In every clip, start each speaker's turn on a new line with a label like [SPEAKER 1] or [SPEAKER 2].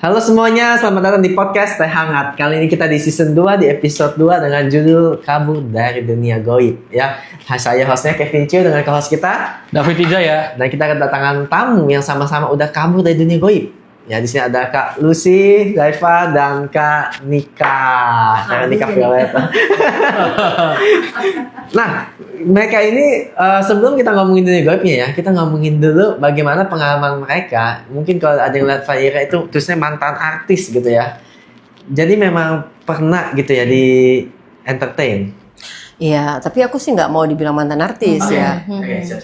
[SPEAKER 1] Halo semuanya, selamat datang di podcast Teh Hangat. Kali ini kita di season 2 di episode 2 dengan judul Kabur dari Dunia Goib. Ya, saya hostnya Kevin Chiu dengan co-host kita
[SPEAKER 2] David Wijaya.
[SPEAKER 1] dan kita kedatangan tamu yang sama-sama udah kabur dari dunia goib. Ya, di sini ada Kak Lucy, Daiva, dan Kak Nika. Nika Violet. Nah, mereka ini sebelum kita ngomongin dunia goibnya ya, kita ngomongin dulu bagaimana pengalaman mereka. Mungkin kalau ada yang lihat Fahira itu terusnya mantan artis gitu ya. Jadi memang pernah gitu ya di entertain.
[SPEAKER 3] Iya, tapi aku sih nggak mau dibilang mantan artis ya,
[SPEAKER 1] Siap-siap.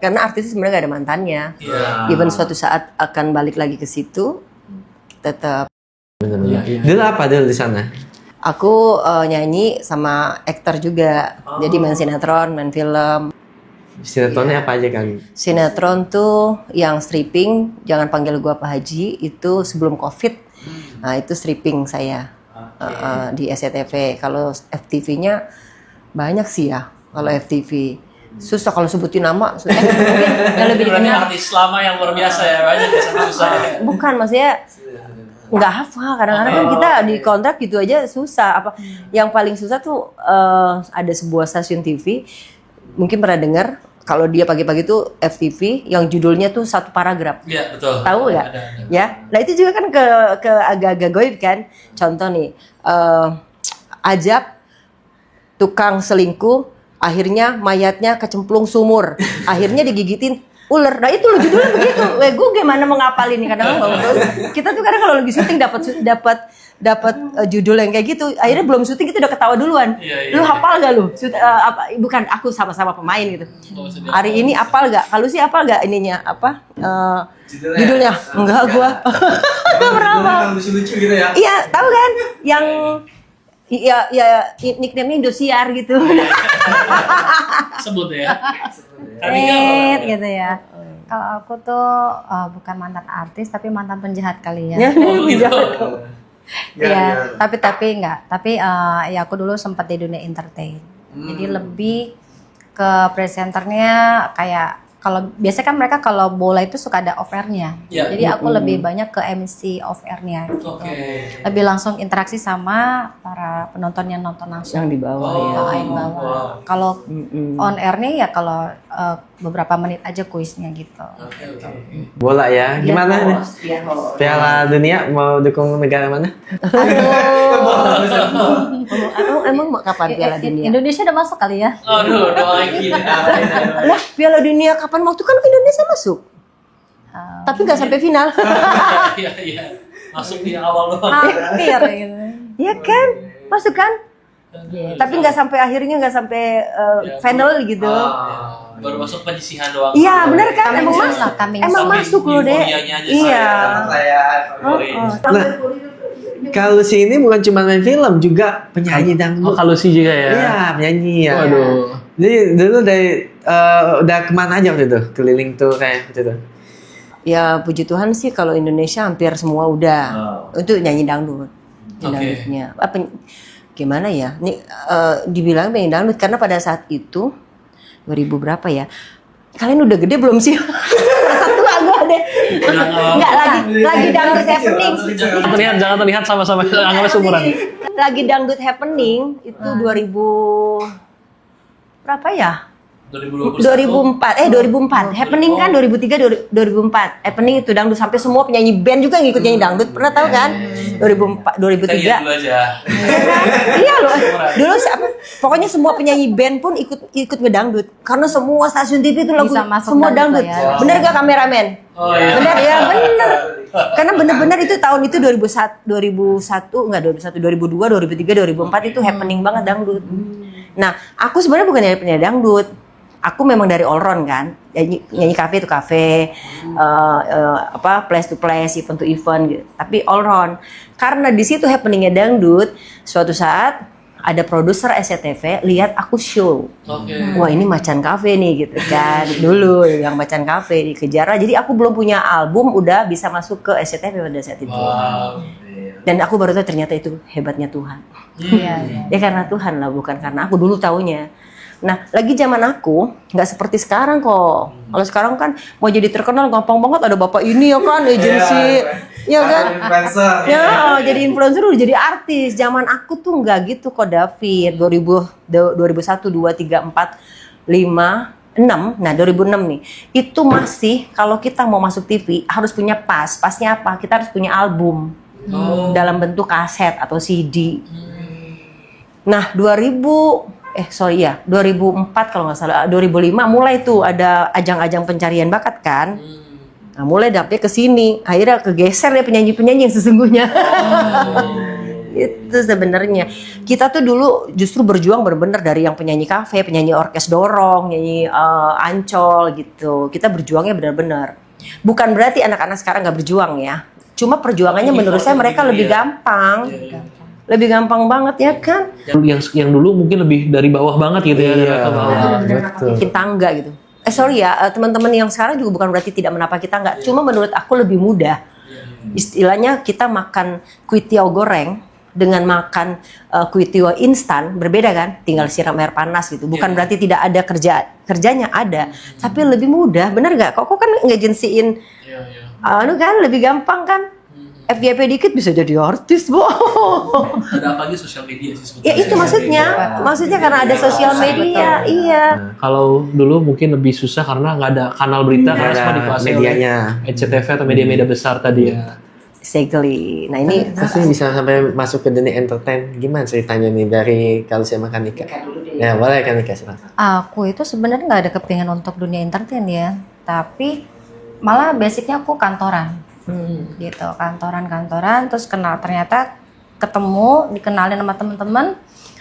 [SPEAKER 3] karena artis sebenarnya gak ada mantannya.
[SPEAKER 1] Yeah.
[SPEAKER 3] Even suatu saat akan balik lagi ke situ, tetap.
[SPEAKER 1] Benar-benar.
[SPEAKER 2] Iya.
[SPEAKER 1] Dulu apa dulu di sana?
[SPEAKER 3] Aku nyanyi sama aktor juga, jadi main sinetron, main film.
[SPEAKER 1] Sinetronnya apa aja kan?
[SPEAKER 3] Sinetron tuh yang stripping, jangan panggil gua Pak Haji, itu sebelum COVID. Nah itu stripping saya. Di SCTV. Kalau FTV-nya banyak sih ya. Kalau FTV susah kalau sebutin nama. Mungkin yang lebih
[SPEAKER 2] Berarti
[SPEAKER 3] dikenal.
[SPEAKER 2] artis lama yang luar biasa ya, banyak yang susah.
[SPEAKER 3] Bukan, maksudnya nggak hafal. Kadang-kadang kan kita di kontrak gitu aja susah. Apa yang paling susah tuh ada sebuah stasiun TV. Mungkin pernah dengar. Kalau dia pagi-pagi tuh FTV yang judulnya tuh satu paragraf.
[SPEAKER 2] Iya, betul.
[SPEAKER 3] Tahu nggak?
[SPEAKER 2] Ada.
[SPEAKER 3] Ya, nah itu juga kan ke agak-agak goib kan. Contoh nih, ajab tukang selingkuh, akhirnya mayatnya kecemplung sumur, akhirnya digigitin ular. Nah itu loh judulnya begitu. Gue gimana mau ngapalin nih kadang-kadang. Kita tuh kadang kalau lagi syuting dapat judul yang kayak gitu, akhirnya belum syuting kita udah ketawa duluan.
[SPEAKER 2] Iya.
[SPEAKER 3] Lu hafal gak lu? Bukan aku sama-sama pemain gitu. Hari ini apal gak? Kalau sih apal gak ininya apa? Judulnya? Enggak gua. Enggak pernah hafal.
[SPEAKER 1] Lucu-lucu gitu ya.
[SPEAKER 3] Iya, tahu kan? Yang nickname-nya Indosiar gitu.
[SPEAKER 2] Sebut ya.
[SPEAKER 4] Gitu ya. Kalau aku tuh bukan mantan artis tapi mantan penjahat kali ya.
[SPEAKER 2] Oh, gitu.
[SPEAKER 4] Iya, tapi enggak. Tapi ya aku dulu sempat di dunia entertain. Jadi lebih ke presenternya kayak kalau biasanya kan mereka kalau bola itu suka ada off air-nya.
[SPEAKER 2] Ya.
[SPEAKER 4] Jadi aku lebih banyak ke MC off air-nya gitu.
[SPEAKER 2] Oke.
[SPEAKER 4] Lebih langsung interaksi sama para penonton yang nonton langsung.
[SPEAKER 3] Yang di bawah ya.
[SPEAKER 4] Yang di bawah. Kalau on air-nya ya kalau beberapa menit aja kuisnya gitu.
[SPEAKER 2] Oke.
[SPEAKER 1] Bola ya. Gimana nih?
[SPEAKER 3] Iya, host.
[SPEAKER 1] Piala Dunia mau dukung negara mana?
[SPEAKER 3] Emang mau kapan Piala Dunia?
[SPEAKER 4] Indonesia udah masuk kali ya?
[SPEAKER 2] Aduh, doain kita.
[SPEAKER 3] Lah, Piala Dunia kapan waktu kan Indonesia masuk? Tapi nggak sampai final.
[SPEAKER 2] Iya. Masuk di awal doang.
[SPEAKER 4] Hampir gitu.
[SPEAKER 3] Iya kan? Masuk kan? Tapi nggak sampai akhirnya nggak sampai final gitu.
[SPEAKER 2] Baru masuk penyisihan doang.
[SPEAKER 3] Iya benar kan?
[SPEAKER 4] Coming
[SPEAKER 3] Emang
[SPEAKER 4] soon
[SPEAKER 3] masuk.
[SPEAKER 4] lah, coming
[SPEAKER 3] Emang
[SPEAKER 2] soon.
[SPEAKER 3] masuk loh deh.
[SPEAKER 2] Euforianya aja
[SPEAKER 3] Iya.
[SPEAKER 1] Nah, kalau si ini bukan cuma main film, juga penyanyi
[SPEAKER 2] Oh,
[SPEAKER 1] dangdut.
[SPEAKER 2] kalau sih juga ya.
[SPEAKER 1] Iya, penyanyi ya.
[SPEAKER 2] Waduh.
[SPEAKER 1] Jadi dulu dari udah kemana aja waktu itu? Keliling tuh kayak gitu.
[SPEAKER 3] Ya puji Tuhan sih kalau Indonesia hampir semua udah. Itu nyanyi dangdut.
[SPEAKER 2] Oke.
[SPEAKER 3] Dangdutnya. Gimana ya? Ini dibilang penyanyi dangdut karena pada saat itu 2000 berapa ya? Kalian udah gede belum sih? Merasa tua gue deh. Enggak lagi dangdut happening.
[SPEAKER 2] Jangan terlihat sama-sama anggapnya seumuran.
[SPEAKER 3] Lagi dangdut happening itu 2000 berapa ya? 2004 happening kan 2003 2004 happening itu dangdut sampai semua penyanyi band juga ngikut nyanyi dangdut pernah tahu kan 2004 2003
[SPEAKER 2] Kita dulu aja.
[SPEAKER 3] iya loh dulu pokoknya semua penyanyi band pun ikut ngedangdut karena semua stasiun TV itu lagu
[SPEAKER 4] Bisa masuk
[SPEAKER 3] semua
[SPEAKER 4] dangdut
[SPEAKER 3] dangdut
[SPEAKER 4] lah ya.
[SPEAKER 3] bener gak kameramen
[SPEAKER 2] Oh iya.
[SPEAKER 3] bener ya bener karena bener-bener itu tahun itu 2001 enggak 2002 2003 2004 itu happening banget dangdut. Nah aku sebenarnya bukan dari penyanyi dangdut. Aku memang dari all round kan, nyanyi kafe to kafe, place to place, event to event gitu. Tapi all round. Karena di situ happeningnya dangdut, suatu saat ada produser SCTV lihat aku show.
[SPEAKER 2] Oke.
[SPEAKER 3] Wah ini Macan Cafe nih gitu kan. Dulu yang Macan Cafe dikejar. Jadi aku belum punya album udah bisa masuk ke SCTV pada saat itu.
[SPEAKER 2] Wow.
[SPEAKER 3] Dan aku baru tahu ternyata itu hebatnya Tuhan.
[SPEAKER 4] Iya.
[SPEAKER 3] Ya karena Tuhan lah, bukan karena aku dulu taunya. Nah, lagi zaman aku nggak seperti sekarang kok. Kalau sekarang kan mau jadi terkenal gampang banget, ada bapak ini ya kan, agensi, ya kan?
[SPEAKER 1] Influencer.
[SPEAKER 3] Ya, jadi influencer udah jadi artis. Zaman aku tuh nggak gitu kok, David. 2001, 2, 3, 4, 5, 6. Nah, 2006 nih. Itu masih kalau kita mau masuk TV harus punya pas. Pasnya apa? Kita harus punya album. Dalam bentuk kaset atau CD. Nah, 2004 kalau nggak salah, 2005 mulai tuh ada ajang-ajang pencarian bakat kan. Nah, mulai dapetnya ke sini, akhirnya kegeser deh penyanyi-penyanyi yang sesungguhnya. Itu sebenarnya kita tuh dulu justru berjuang bener-bener dari yang penyanyi kafe, penyanyi orkes dorong, nyanyi ancol gitu. Kita berjuangnya bener-bener. Bukan berarti anak-anak sekarang nggak berjuang ya. Cuma perjuangannya menurut saya mereka lebih gampang. Lebih gampang banget ya kan?
[SPEAKER 2] Yang dulu mungkin lebih dari bawah banget gitu ya, dari ke bawah.
[SPEAKER 1] Betul.
[SPEAKER 3] Bikin tangga gitu. Sorry ya, teman-teman yang sekarang juga bukan berarti tidak menapaki tangga. Cuma menurut aku lebih mudah. Istilahnya kita makan kuitiau goreng dengan makan kuitiau instan berbeda kan? Tinggal siram air panas gitu. Bukan berarti tidak ada kerjanya ada, tapi lebih mudah. Bener nggak? Kok kan ngejensiin, kan lebih gampang kan? FYP dikit bisa jadi artis, Bu.
[SPEAKER 2] Ada apa lagi sosial media sih sebetulnya.
[SPEAKER 3] Ya itu maksudnya karena ada sosial media, iya.
[SPEAKER 2] Kalau dulu mungkin lebih susah karena nggak ada kanal berita, karena semua dikuasai
[SPEAKER 1] medianya.
[SPEAKER 2] oleh SCTV atau media-media besar tadi ya.
[SPEAKER 3] Exactly. Nah ini
[SPEAKER 1] Pasti bisa sampai masuk ke dunia entertain. Gimana ceritanya nih dari kalau saya makan Nika? Ya boleh kan Nika, silakan.
[SPEAKER 4] Aku itu sebenarnya nggak ada kepingan untuk dunia entertain ya, tapi malah basicnya aku kantoran. Gitu, kantoran terus ternyata ketemu, dikenalin sama teman-teman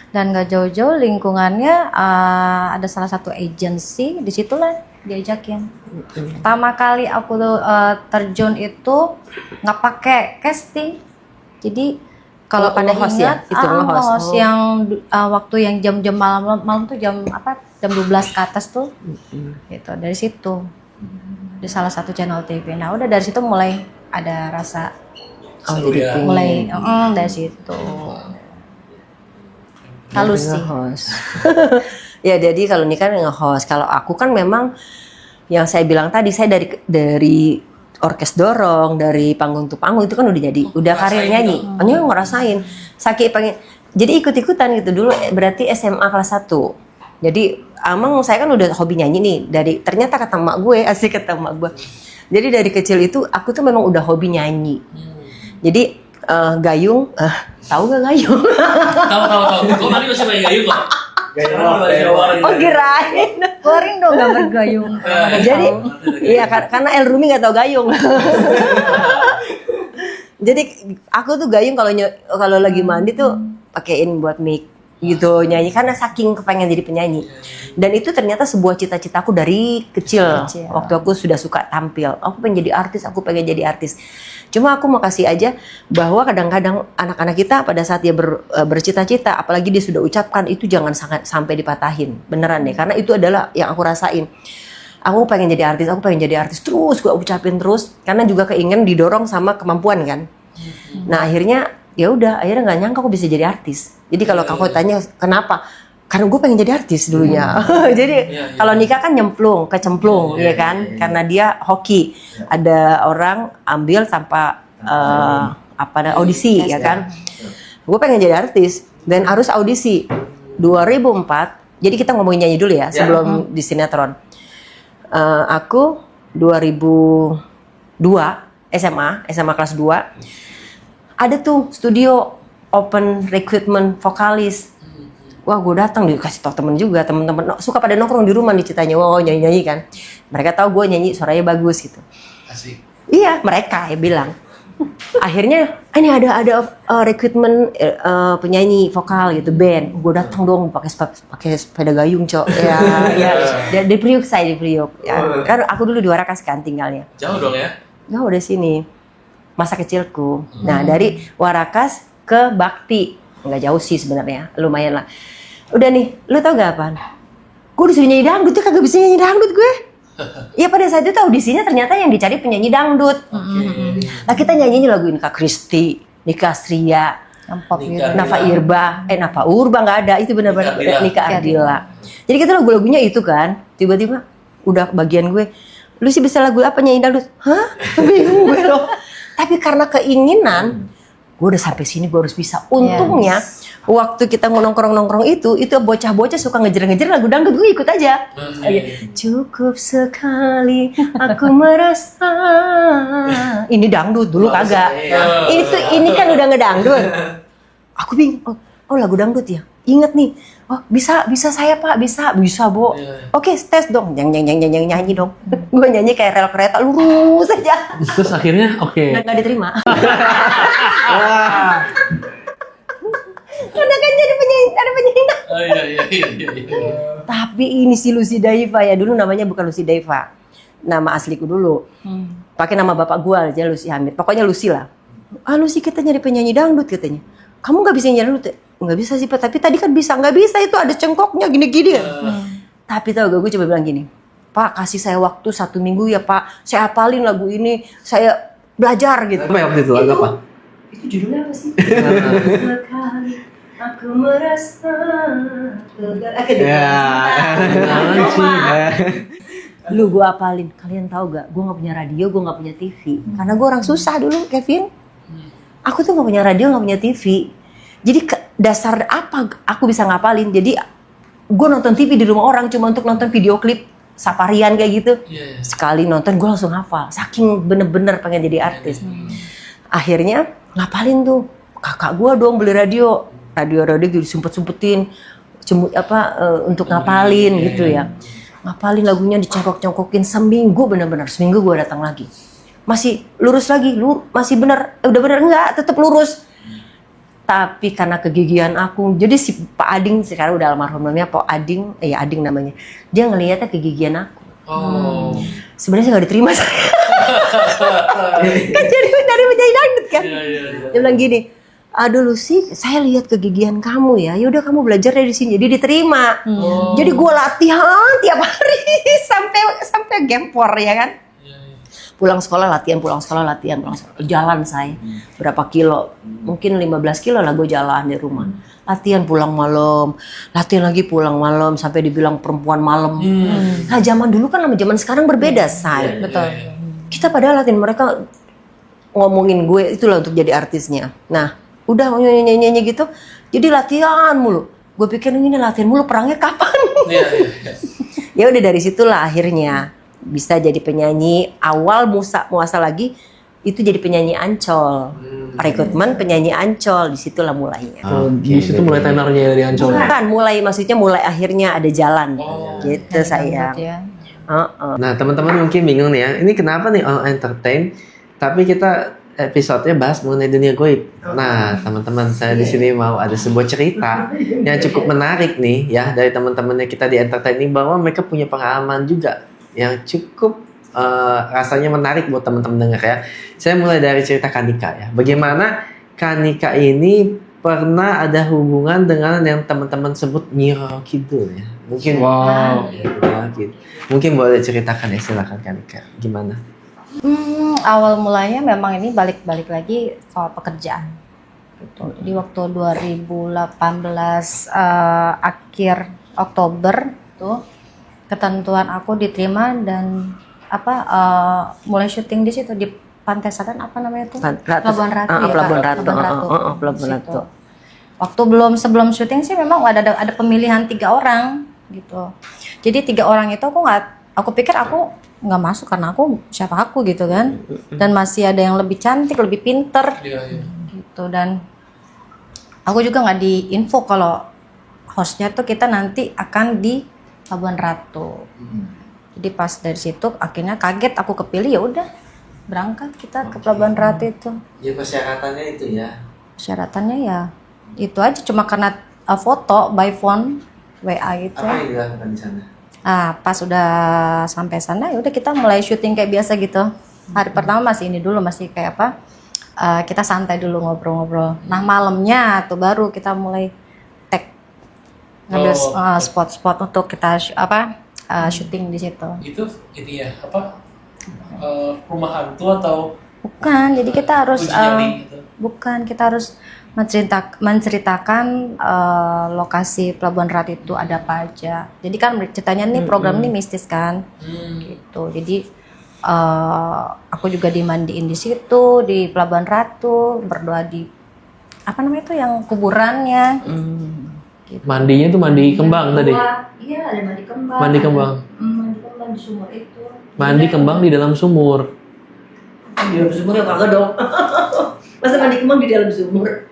[SPEAKER 4] dan gak jauh-jauh lingkungannya ada salah satu agensi, disitulah diajakin. Pertama kali aku terjun itu nggak pakai casting, jadi kalau pada
[SPEAKER 3] nge-host ya?
[SPEAKER 4] ingat
[SPEAKER 3] Itu nge-host.
[SPEAKER 4] nge-host yang waktu yang jam-jam malam tuh jam 12 ke atas tuh, gitu. Dari situ di salah satu channel TV. Nah udah dari situ mulai ada rasa
[SPEAKER 3] jadi
[SPEAKER 4] mulai dari situ. Halus sih.
[SPEAKER 3] nge-host. Ya jadi kalau ini kan nge-host. Kalau aku kan memang yang saya bilang tadi, saya dari orkes dorong, dari panggung to panggung itu kan udah karir nyanyi. Hanya ngerasain. Saking pengen. Jadi ikut-ikutan gitu dulu. Berarti SMA kelas 1. Jadi emang saya kan udah hobi nyanyi nih. Ternyata kata emak gue, asik kata emak gue. Jadi dari kecil itu aku tuh memang udah hobi nyanyi. Jadi gayung, tahu gak gayung?
[SPEAKER 2] Tahu. Kok tadi masih main gayung kok?
[SPEAKER 3] Oh kirain.
[SPEAKER 4] Boring dong gak bergayung.
[SPEAKER 3] Jadi iya karena El Rumi nggak tahu gayung. Jadi aku tuh gayung kalau lagi mandi tuh pakein buat mic gitu, nyanyi karena saking kepengen jadi penyanyi. Dan itu ternyata sebuah cita-citaku dari kecil. Waktu aku sudah suka tampil, aku pengen jadi artis. Cuma aku mau kasih aja bahwa kadang-kadang anak-anak kita pada saat dia bercita-cita, apalagi dia sudah ucapkan, itu jangan sampai dipatahin. Beneran deh, karena itu adalah yang aku rasain. Aku pengen jadi artis terus, gue ucapin terus karena juga keingin didorong sama kemampuan kan. Nah akhirnya akhirnya nggak nyangka aku bisa jadi artis. Jadi kalau kamu tanya kenapa, karena gue pengen jadi artis dulunya. Jadi kalau nikah kan kecemplung ya kan, karena dia hoki. Ada orang ambil tanpa audisi ya kan. Gue pengen jadi artis dan harus audisi. 2004. Jadi kita ngomongin nyanyi dulu ya sebelum di sinetron. Aku 2002 SMA kelas 2. Ada tuh studio open recruitment vokalis. Wah, gue datang dikasih tau temen-temen suka pada nongkrong di rumah nih ceritanya. Wah, nyanyi kan. Mereka tahu gue nyanyi, suaranya bagus gitu.
[SPEAKER 2] Asik.
[SPEAKER 3] Iya, mereka ya bilang. Akhirnya ini ada recruitment penyanyi vokal gitu, band. Gue datang dong pakai sepeda gayung, Cok. Ya, di Priuk. Ya, kan aku dulu di Warakas kan tinggalnya.
[SPEAKER 2] Jauh dong ya?
[SPEAKER 3] Jauh dari sini. Masa kecilku. Nah, dari Warakas ke Bakti. Nggak jauh sih sebenarnya, lumayan lah. Udah nih, lu tau gak apaan? Gue disuruh nyanyi dangdut, tuh kagak bisa nyanyi dangdut gue. Ya pada saat itu audisinya ternyata yang dicari penyanyi dangdut. Nah kita nyanyinya lagu Nika Kristi, Nika Astria,
[SPEAKER 4] Yang pop gitu.
[SPEAKER 3] Nafa Urba nggak ada, itu benar-benar Nika Ardila. Jadi kita lagu-lagunya itu kan, tiba-tiba udah bagian gue, lu sih bisa lagu apa nyanyi dangdut? Hah? Bingung gue loh. Tapi karena keinginan, gue udah sampai sini gue harus bisa. Untungnya waktu kita nongkrong itu bocah-bocah suka ngejer-ngejer lagu dangdut, gue ikut aja. Cukup sekali aku merasa. Ini dangdut dulu kagak. Ini kan udah ngedangdut. Aku bingung. Oh lagu dangdut ya. Ingat nih. Oh bisa saya Pak, bisa Bo. Oke, tes dong. Nyanyi dong. Gue nyanyi kayak rel kereta lurus aja.
[SPEAKER 2] Terus akhirnya
[SPEAKER 3] Nggak diterima. Karena kan jadi penyanyi.
[SPEAKER 2] Oh iya.
[SPEAKER 3] Tapi ini si Lucy Daiva ya, dulu namanya bukan Lucy Daiva. Nama asliku dulu. Pakai nama bapak gua aja, Lucy Hamid. Pokoknya Lucy lah. Lucy, kita nyari penyanyi dangdut katanya. Kamu nggak bisa nyanyi dangdut? Nggak bisa sih Pak, tapi tadi kan bisa. Nggak bisa, itu ada cengkoknya gini-gini kan. Tapi tau gak, gue coba bilang gini, Pak kasih saya waktu 1 minggu ya Pak, saya hafalin lagu ini, saya belajar gitu.
[SPEAKER 1] Apa ya waktu itu? Lagu apa?
[SPEAKER 3] Itu judulnya apa sih? Sekali aku merasa Lu gue apalin, kalian tahu gak? Gue gak punya radio, gue gak punya TV. Karena gue orang susah dulu, Kevin. Aku tuh gak punya radio, gak punya TV. Jadi dasar apa aku bisa ngapalin? Jadi gue nonton TV di rumah orang cuma untuk nonton video klip safarian kayak gitu. Sekali nonton gue langsung hafal. Saking bener-bener pengen jadi artis. Akhirnya ngapalin tuh. Kakak gue dong beli radio disumpet-sumpetin untuk ngapalin gitu ya. Ngapalin lagunya dicongkok-congkokin seminggu, bener-bener seminggu gue datang lagi. Masih lurus lagi, masih bener, udah bener enggak, tetap lurus. Tapi karena kegigihan aku, jadi si Pak Ading sekarang udah almarhum namanya Pak Ading, Ading namanya. Dia ngelihatnya kegigihan aku. Sebenarnya nggak diterima saya. Kan jadi dari penyanyi dangdut kan. Dia bilang gini, aduh Lucy, saya lihat kegigihan kamu ya. Yaudah kamu belajar dari sini. Jadi diterima. Jadi gue latihan tiap hari sampai gempor ya kan. Pulang sekolah latihan. Jalan saya berapa kilo? Mungkin 15 kilo lah gue jalan di rumah. Latihan pulang malam, latihan lagi pulang malam sampai dibilang perempuan malam. Nah zaman dulu kan sama zaman sekarang berbeda, say.
[SPEAKER 4] Betul.
[SPEAKER 3] Kita padahal latihan, mereka ngomongin gue itulah untuk jadi artisnya. Nah udah nyanyi gitu, jadi latihan mulu. Gue pikir ini latihan mulu, perangnya kapan? Ya udah dari situlah akhirnya bisa jadi penyanyi. Awal muasa lagi itu jadi penyanyi Ancol, rekrutmen penyanyi Ancol, disitulah mulainya.
[SPEAKER 2] Di situ mulai tenornya dari Ancol.
[SPEAKER 3] Bukan mulai akhirnya ada jalan, gitu sayang.
[SPEAKER 1] Nah teman-teman mungkin bingung nih ya, ini kenapa nih All Entertain, tapi kita episodenya bahas mengenai dunia goib. Nah teman-teman, saya di sini mau ada sebuah cerita yang cukup menarik nih ya dari teman-temannya kita di Entertain ini, bahwa mereka punya pengalaman juga yang cukup rasanya menarik buat teman-teman dengar ya. Saya mulai dari cerita Kanika ya. Bagaimana Kanika ini pernah ada hubungan dengan yang teman-teman sebut Nyi Roro Kidul ya. Mungkin mungkin boleh ceritakan ya, silakan Kanika. Gimana?
[SPEAKER 4] Awal mulanya memang ini balik lagi soal pekerjaan. Gitu. Jadi waktu 2018 akhir Oktober tuh ketentuan aku diterima dan mulai syuting di situ di Pantai Selatan, apa namanya tuh? Pelabuhan Ratu.
[SPEAKER 3] Pelabuhan Ratu.
[SPEAKER 4] Waktu sebelum syuting sih memang ada pemilihan 3 orang gitu. Jadi 3 orang itu aku pikir aku nggak masuk karena siapa aku gitu kan. Dan masih ada yang lebih cantik, lebih pinter gitu. Dan aku juga nggak diinfo kalau hostnya tuh kita nanti akan di Pelabuhan Ratu. Jadi pas dari situ akhirnya kaget aku kepilih, ya udah berangkat kita ke Pelabuhan Ratu itu.
[SPEAKER 1] Ya persyaratannya itu ya.
[SPEAKER 4] Persyaratannya ya itu aja, cuma karena foto by phone WA gitu.
[SPEAKER 1] Apa yang dilakukan di sana?
[SPEAKER 4] Pas udah sampai sana ya udah kita mulai syuting kayak biasa gitu. Hari pertama masih kayak kita santai dulu ngobrol-ngobrol. Nah malamnya tuh baru kita mulai ngambil spot-spot untuk kita syuting di situ.
[SPEAKER 2] Itu ini ya rumah hantu atau
[SPEAKER 4] bukan, jadi kita harus Bukan, kita harus menceritakan lokasi Pelabuhan Ratu itu ada apa aja. Jadi kan ceritanya nih program ini mistis kan, gitu. Jadi aku juga dimandiin di situ di Pelabuhan Ratu, berdoa di apa namanya itu yang kuburannya. Gitu.
[SPEAKER 2] Mandinya tuh mandi kembang tadi.
[SPEAKER 4] Iya, ada mandi kembang.
[SPEAKER 2] Mandi kembang.
[SPEAKER 4] Mandi kembang di sumur itu.
[SPEAKER 2] Mandi kembang di dalam sumur.
[SPEAKER 3] Di dalam sumur ya kagak dong. Masa mandi kembang di dalam sumur?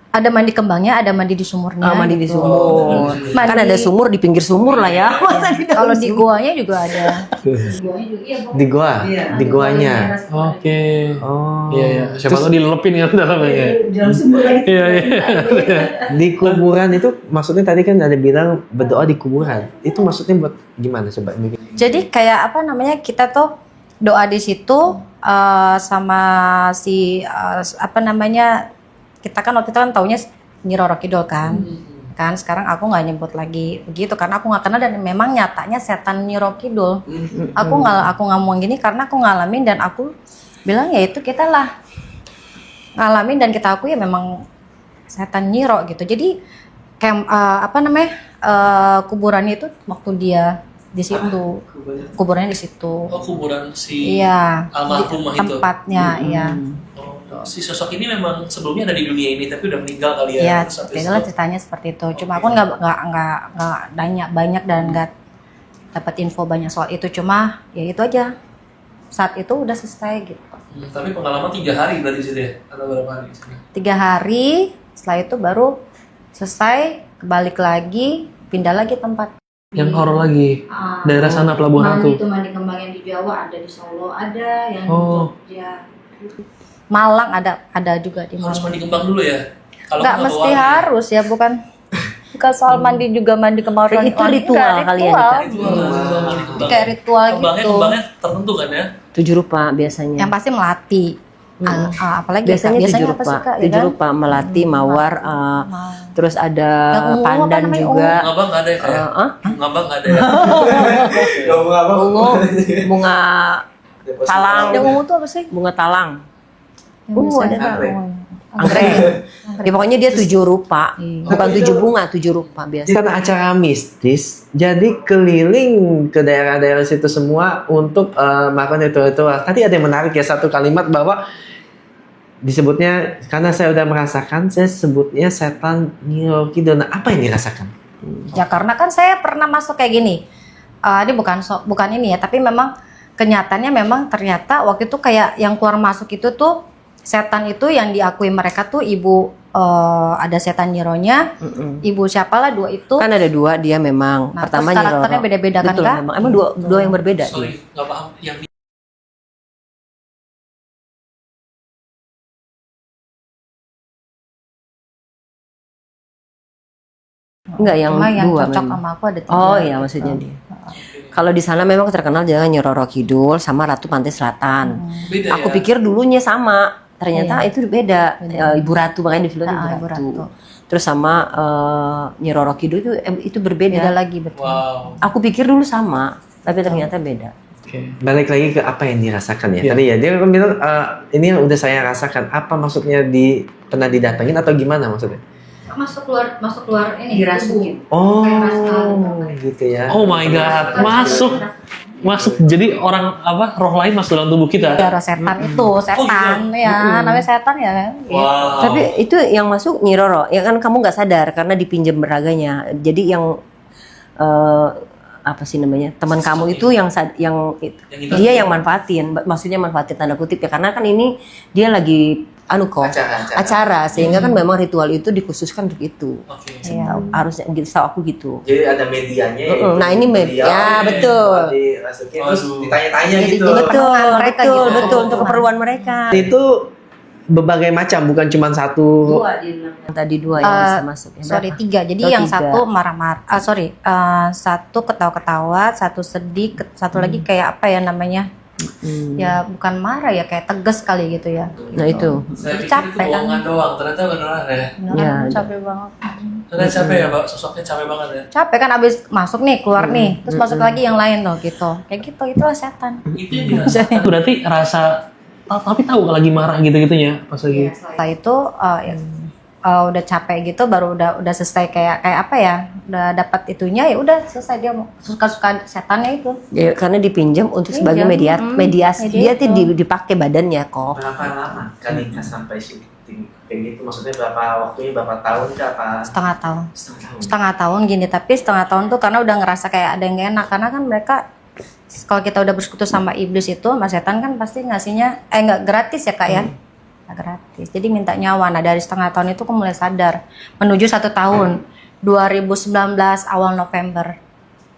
[SPEAKER 4] Ada mandi kembangnya, ada mandi di sumurnya.
[SPEAKER 3] Mandi di
[SPEAKER 4] gitu.
[SPEAKER 3] sumur.
[SPEAKER 4] Mandi-
[SPEAKER 3] Kan ada sumur di pinggir sumur lah ya. Masa di dalam
[SPEAKER 4] Kalau di
[SPEAKER 3] sumur?
[SPEAKER 4] goanya juga ada. Di goanya juga iya, Bang.
[SPEAKER 1] Di gua,
[SPEAKER 3] Iya,
[SPEAKER 1] di guanya.
[SPEAKER 2] Oke.
[SPEAKER 1] Oh.
[SPEAKER 2] Iya, iya. Siapa tahu dilelepin kan dalamnya.
[SPEAKER 3] Di dalam sumur lagi.
[SPEAKER 2] Iya, iya.
[SPEAKER 1] Di kuburan itu maksudnya tadi kan ada bilang berdoa di kuburan. Itu maksudnya buat gimana coba?
[SPEAKER 4] Jadi kayak apa namanya, kita tuh doa di situ sama si apa namanya, kita kan waktu itu kan taunya Nyi Roro Kidul kan. Kan sekarang aku nggak nyebut lagi begitu karena aku nggak kenal dan memang nyatanya setan Nyi Roro Kidul. Aku ngomong gini karena aku ngalamin dan aku bilang ya itu kita lah ngalamin dan kita akui ya memang setan Nyi Roro gitu. Jadi kayak apa namanya, kuburannya itu waktu dia di situ, kuburannya di situ.
[SPEAKER 2] Oh, kuburan si
[SPEAKER 4] Iya,
[SPEAKER 2] almarhumah itu.
[SPEAKER 4] tempatnya, iya.
[SPEAKER 2] Oh, si sosok ini memang sebelumnya ada di dunia ini tapi udah meninggal kali ya.
[SPEAKER 4] Iya,
[SPEAKER 2] Terus habis
[SPEAKER 4] itulah
[SPEAKER 2] itu-
[SPEAKER 4] ceritanya seperti itu. Cuma aku nggak nanya banyak dan nggak dapat info banyak soal itu. Cuma ya itu aja. Saat itu udah selesai gitu.
[SPEAKER 2] Tapi pengalaman 3 hari berarti situ ya? Atau berapa hari?
[SPEAKER 4] 3 hari, setelah itu baru selesai, kebalik lagi, pindah lagi tempat.
[SPEAKER 2] Yang horor lagi. Daerah sana Pelabuhan Ratu.
[SPEAKER 4] Itu mandi kembang yang di Jawa ada, di Solo ada, yang
[SPEAKER 2] Oh.
[SPEAKER 4] di Jogja. Malang ada juga di
[SPEAKER 2] Harus
[SPEAKER 4] Malang.
[SPEAKER 2] mandi kembang dulu ya? Kalau
[SPEAKER 4] Nggak mesti harus ya, bukan soal mandi juga mandi kembang.
[SPEAKER 3] Itu ritual kali ya,
[SPEAKER 4] ritual.
[SPEAKER 3] Dika?
[SPEAKER 4] Kayak ritual gitu.
[SPEAKER 2] Kembangnya tertentu kan ya?
[SPEAKER 3] 7 rupa biasanya.
[SPEAKER 4] Yang pasti melati. Apalagi
[SPEAKER 3] biasanya 7
[SPEAKER 4] apa
[SPEAKER 3] rupa.
[SPEAKER 4] sih, Kak?
[SPEAKER 3] 7 rupa melati, mawar, terus ada
[SPEAKER 4] Yang ungu apa
[SPEAKER 3] pandan
[SPEAKER 4] namanya,
[SPEAKER 3] juga.
[SPEAKER 2] Ngabang nggak ada ya kayak? Ngabang nggak ada ya?
[SPEAKER 3] Ungu, bunga talang.
[SPEAKER 4] Yang ungu tuh apa sih?
[SPEAKER 3] Bunga talang.
[SPEAKER 4] Yang
[SPEAKER 3] Ungu
[SPEAKER 4] biasanya-
[SPEAKER 3] ada
[SPEAKER 1] Anggrek.
[SPEAKER 3] Anggrek. Ya pokoknya dia 7 rupa.
[SPEAKER 4] Iya.
[SPEAKER 3] Bukan 7 bunga, 7 rupa biasa.
[SPEAKER 1] Karena acara mistis, jadi keliling ke daerah-daerah situ semua untuk melakukan ritual-ritual. Tadi ada yang menarik ya, satu kalimat bahwa disebutnya, karena saya udah merasakan, saya sebutnya setan Nyi Roro Kidul. Nah, apa yang dirasakan?
[SPEAKER 4] Ya karena kan saya pernah masuk kayak gini. Ini bukan ini ya, tapi memang kenyataannya memang ternyata waktu itu kayak yang keluar masuk itu tuh setan itu yang diakui mereka tuh ibu, ada setan Nyironya, ibu siapalah 2 itu.
[SPEAKER 3] Kan ada 2 dia memang.
[SPEAKER 4] Nah,
[SPEAKER 3] Pertama
[SPEAKER 4] terus
[SPEAKER 3] Nyi Roro.
[SPEAKER 4] karakternya beda-beda kan,
[SPEAKER 3] Betul,
[SPEAKER 4] Kak?
[SPEAKER 3] memang dua yang berbeda.
[SPEAKER 2] Sorry, nggak paham. Yang
[SPEAKER 3] Enggak, yang
[SPEAKER 4] Cuma yang
[SPEAKER 3] 2
[SPEAKER 4] cocok
[SPEAKER 3] memang.
[SPEAKER 4] sama aku ada 3.
[SPEAKER 3] Oh iya, maksudnya dia. Kalau di sana memang terkenal dengan Nyi Roro Kidul sama Ratu Pantai Selatan.
[SPEAKER 2] beda
[SPEAKER 3] Aku
[SPEAKER 2] ya?
[SPEAKER 3] pikir dulunya sama, ternyata
[SPEAKER 4] Iya.
[SPEAKER 3] itu beda. Ibu Ratu, makanya di filmnya Ibu
[SPEAKER 4] Ibu
[SPEAKER 3] Ratu.
[SPEAKER 4] Ratu.
[SPEAKER 3] Terus sama Nyi Roro Kidul itu berbeda.
[SPEAKER 4] Beda lagi betul.
[SPEAKER 2] Wow.
[SPEAKER 3] Aku pikir dulu sama, tapi ternyata beda.
[SPEAKER 1] Balik lagi ke apa yang dirasakan ya.
[SPEAKER 2] Iya.
[SPEAKER 1] Tadi ya dia kan bilang ini yang udah saya rasakan. Apa maksudnya pernah didatengin atau gimana maksudnya?
[SPEAKER 4] Masuk keluar ini dirasukin.
[SPEAKER 1] Oh,
[SPEAKER 4] Kayak rasa.
[SPEAKER 1] gitu ya.
[SPEAKER 2] Oh my god, masuk. Jadi orang apa? Roh lain masuk dalam tubuh kita.
[SPEAKER 4] Darah setan itu, setan ya, namanya setan ya kan.
[SPEAKER 2] Wow.
[SPEAKER 3] Tapi itu yang masuk Nyi Roro, ya kan kamu nggak sadar karena dipinjam beraganya. Jadi yang apa sih namanya, teman kamu itu yang
[SPEAKER 2] itu.
[SPEAKER 3] dia yang manfaatin, maksudnya manfaatin tanda kutip ya, karena kan ini dia lagi acara sehingga kan memang ritual itu dikhususkan untuk itu.
[SPEAKER 2] Oke.
[SPEAKER 4] Iya.
[SPEAKER 3] Harusnya gitu, setahu aku gitu.
[SPEAKER 1] Jadi ada medianya.
[SPEAKER 3] Nah ini ya betul.
[SPEAKER 1] Dirasukin terus
[SPEAKER 2] Waduh.
[SPEAKER 1] ditanya-tanya
[SPEAKER 3] Jadi
[SPEAKER 1] gitu.
[SPEAKER 3] betul,
[SPEAKER 4] mereka
[SPEAKER 3] betul,
[SPEAKER 4] gitu.
[SPEAKER 3] betul untuk keperluan mereka.
[SPEAKER 1] Itu berbagai macam, bukan cuma satu.
[SPEAKER 3] Tadi 2 yang bisa masuk. Ya,
[SPEAKER 4] Sorry,
[SPEAKER 3] berapa?
[SPEAKER 4] 3. Jadi
[SPEAKER 3] Oh,
[SPEAKER 4] yang
[SPEAKER 3] 3.
[SPEAKER 4] satu marah-marah. Satu ketawa-ketawa, satu sedih, satu lagi kayak apa ya namanya? Ya bukan marah ya, kayak tegas kali gitu ya.
[SPEAKER 3] Nah itu.
[SPEAKER 2] Saya pikir
[SPEAKER 4] Capek
[SPEAKER 2] itu
[SPEAKER 4] kan?
[SPEAKER 2] bohongan doang, ternyata beneran ya.
[SPEAKER 4] Beneran
[SPEAKER 3] Ya.
[SPEAKER 4] capek banget.
[SPEAKER 2] Ternyata capek ya, Mbak. Sosoknya capek banget ya.
[SPEAKER 4] Capek kan abis masuk nih, keluar nih, terus masuk lagi yang lain loh gitu. Kayak gitu, itulah setan.
[SPEAKER 2] Itu yang dirasakan. Berarti rasa tapi tahu nggak lagi marah gitu-gitunya pas lagi.
[SPEAKER 4] Setelah itu udah capek gitu, baru udah selesai kayak apa ya, udah dapat itunya, ya udah selesai, dia suka-suka setannya itu.
[SPEAKER 3] Ya, karena dipinjam untuk sebagai mediasi. Dia tuh dipakai badannya kok.
[SPEAKER 1] Berapa lama kan nikah sampai syuting kayak gitu? Maksudnya berapa waktunya, berapa tahun kah? Apa?
[SPEAKER 4] Setengah tahun.
[SPEAKER 1] Setengah tahun.
[SPEAKER 4] Setengah tahun gini, tapi setengah tahun tuh karena udah ngerasa kayak ada yang gak enak, karena kan mereka kalau kita udah bersekutu sama iblis itu, sama setan kan pasti ngasihnya nggak gratis ya kak ya, nggak gratis. Jadi minta nyawa. Nah dari setengah tahun itu aku mulai sadar, menuju 1 tahun, 2019 awal November.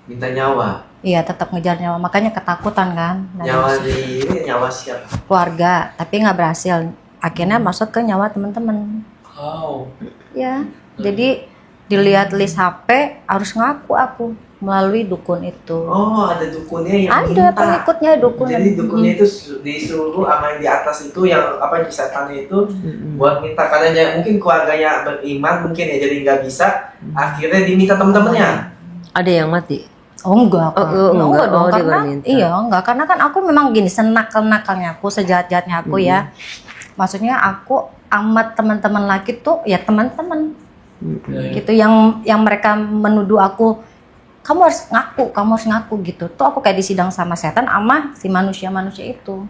[SPEAKER 1] Minta nyawa.
[SPEAKER 4] Iya tetap ngejar nyawa, makanya ketakutan kan.
[SPEAKER 1] Nyawa ini nyawa siapa?
[SPEAKER 4] Keluarga, tapi nggak berhasil. Akhirnya masuk ke nyawa teman-teman.
[SPEAKER 2] Wow.
[SPEAKER 4] Ya, jadi dilihat list HP harus ngaku aku melalui dukun itu.
[SPEAKER 1] Oh, ada dukunnya yang
[SPEAKER 4] Ada
[SPEAKER 1] minta.
[SPEAKER 4] pengikutnya dukun.
[SPEAKER 1] Jadi dukunnya itu disuruh sama yang di atas itu, yang apa setannya itu buat minta, karena mungkin keluarganya beriman mungkin ya, jadi nggak bisa. Akhirnya diminta teman-temannya.
[SPEAKER 3] Ada yang mati.
[SPEAKER 4] Oh enggak, Kak.
[SPEAKER 3] enggak.
[SPEAKER 4] Dong,
[SPEAKER 3] Oh, dia
[SPEAKER 4] karena
[SPEAKER 3] nggak minta.
[SPEAKER 4] iya enggak, karena kan aku memang gini, senakal-nakalnya aku, sejahat-jahatnya aku ya. Maksudnya aku amat teman-teman laki tuh ya teman-teman. Gitu yang mereka menuduh aku, kamu harus ngaku gitu. Tuh aku kayak disidang sama setan sama si manusia itu.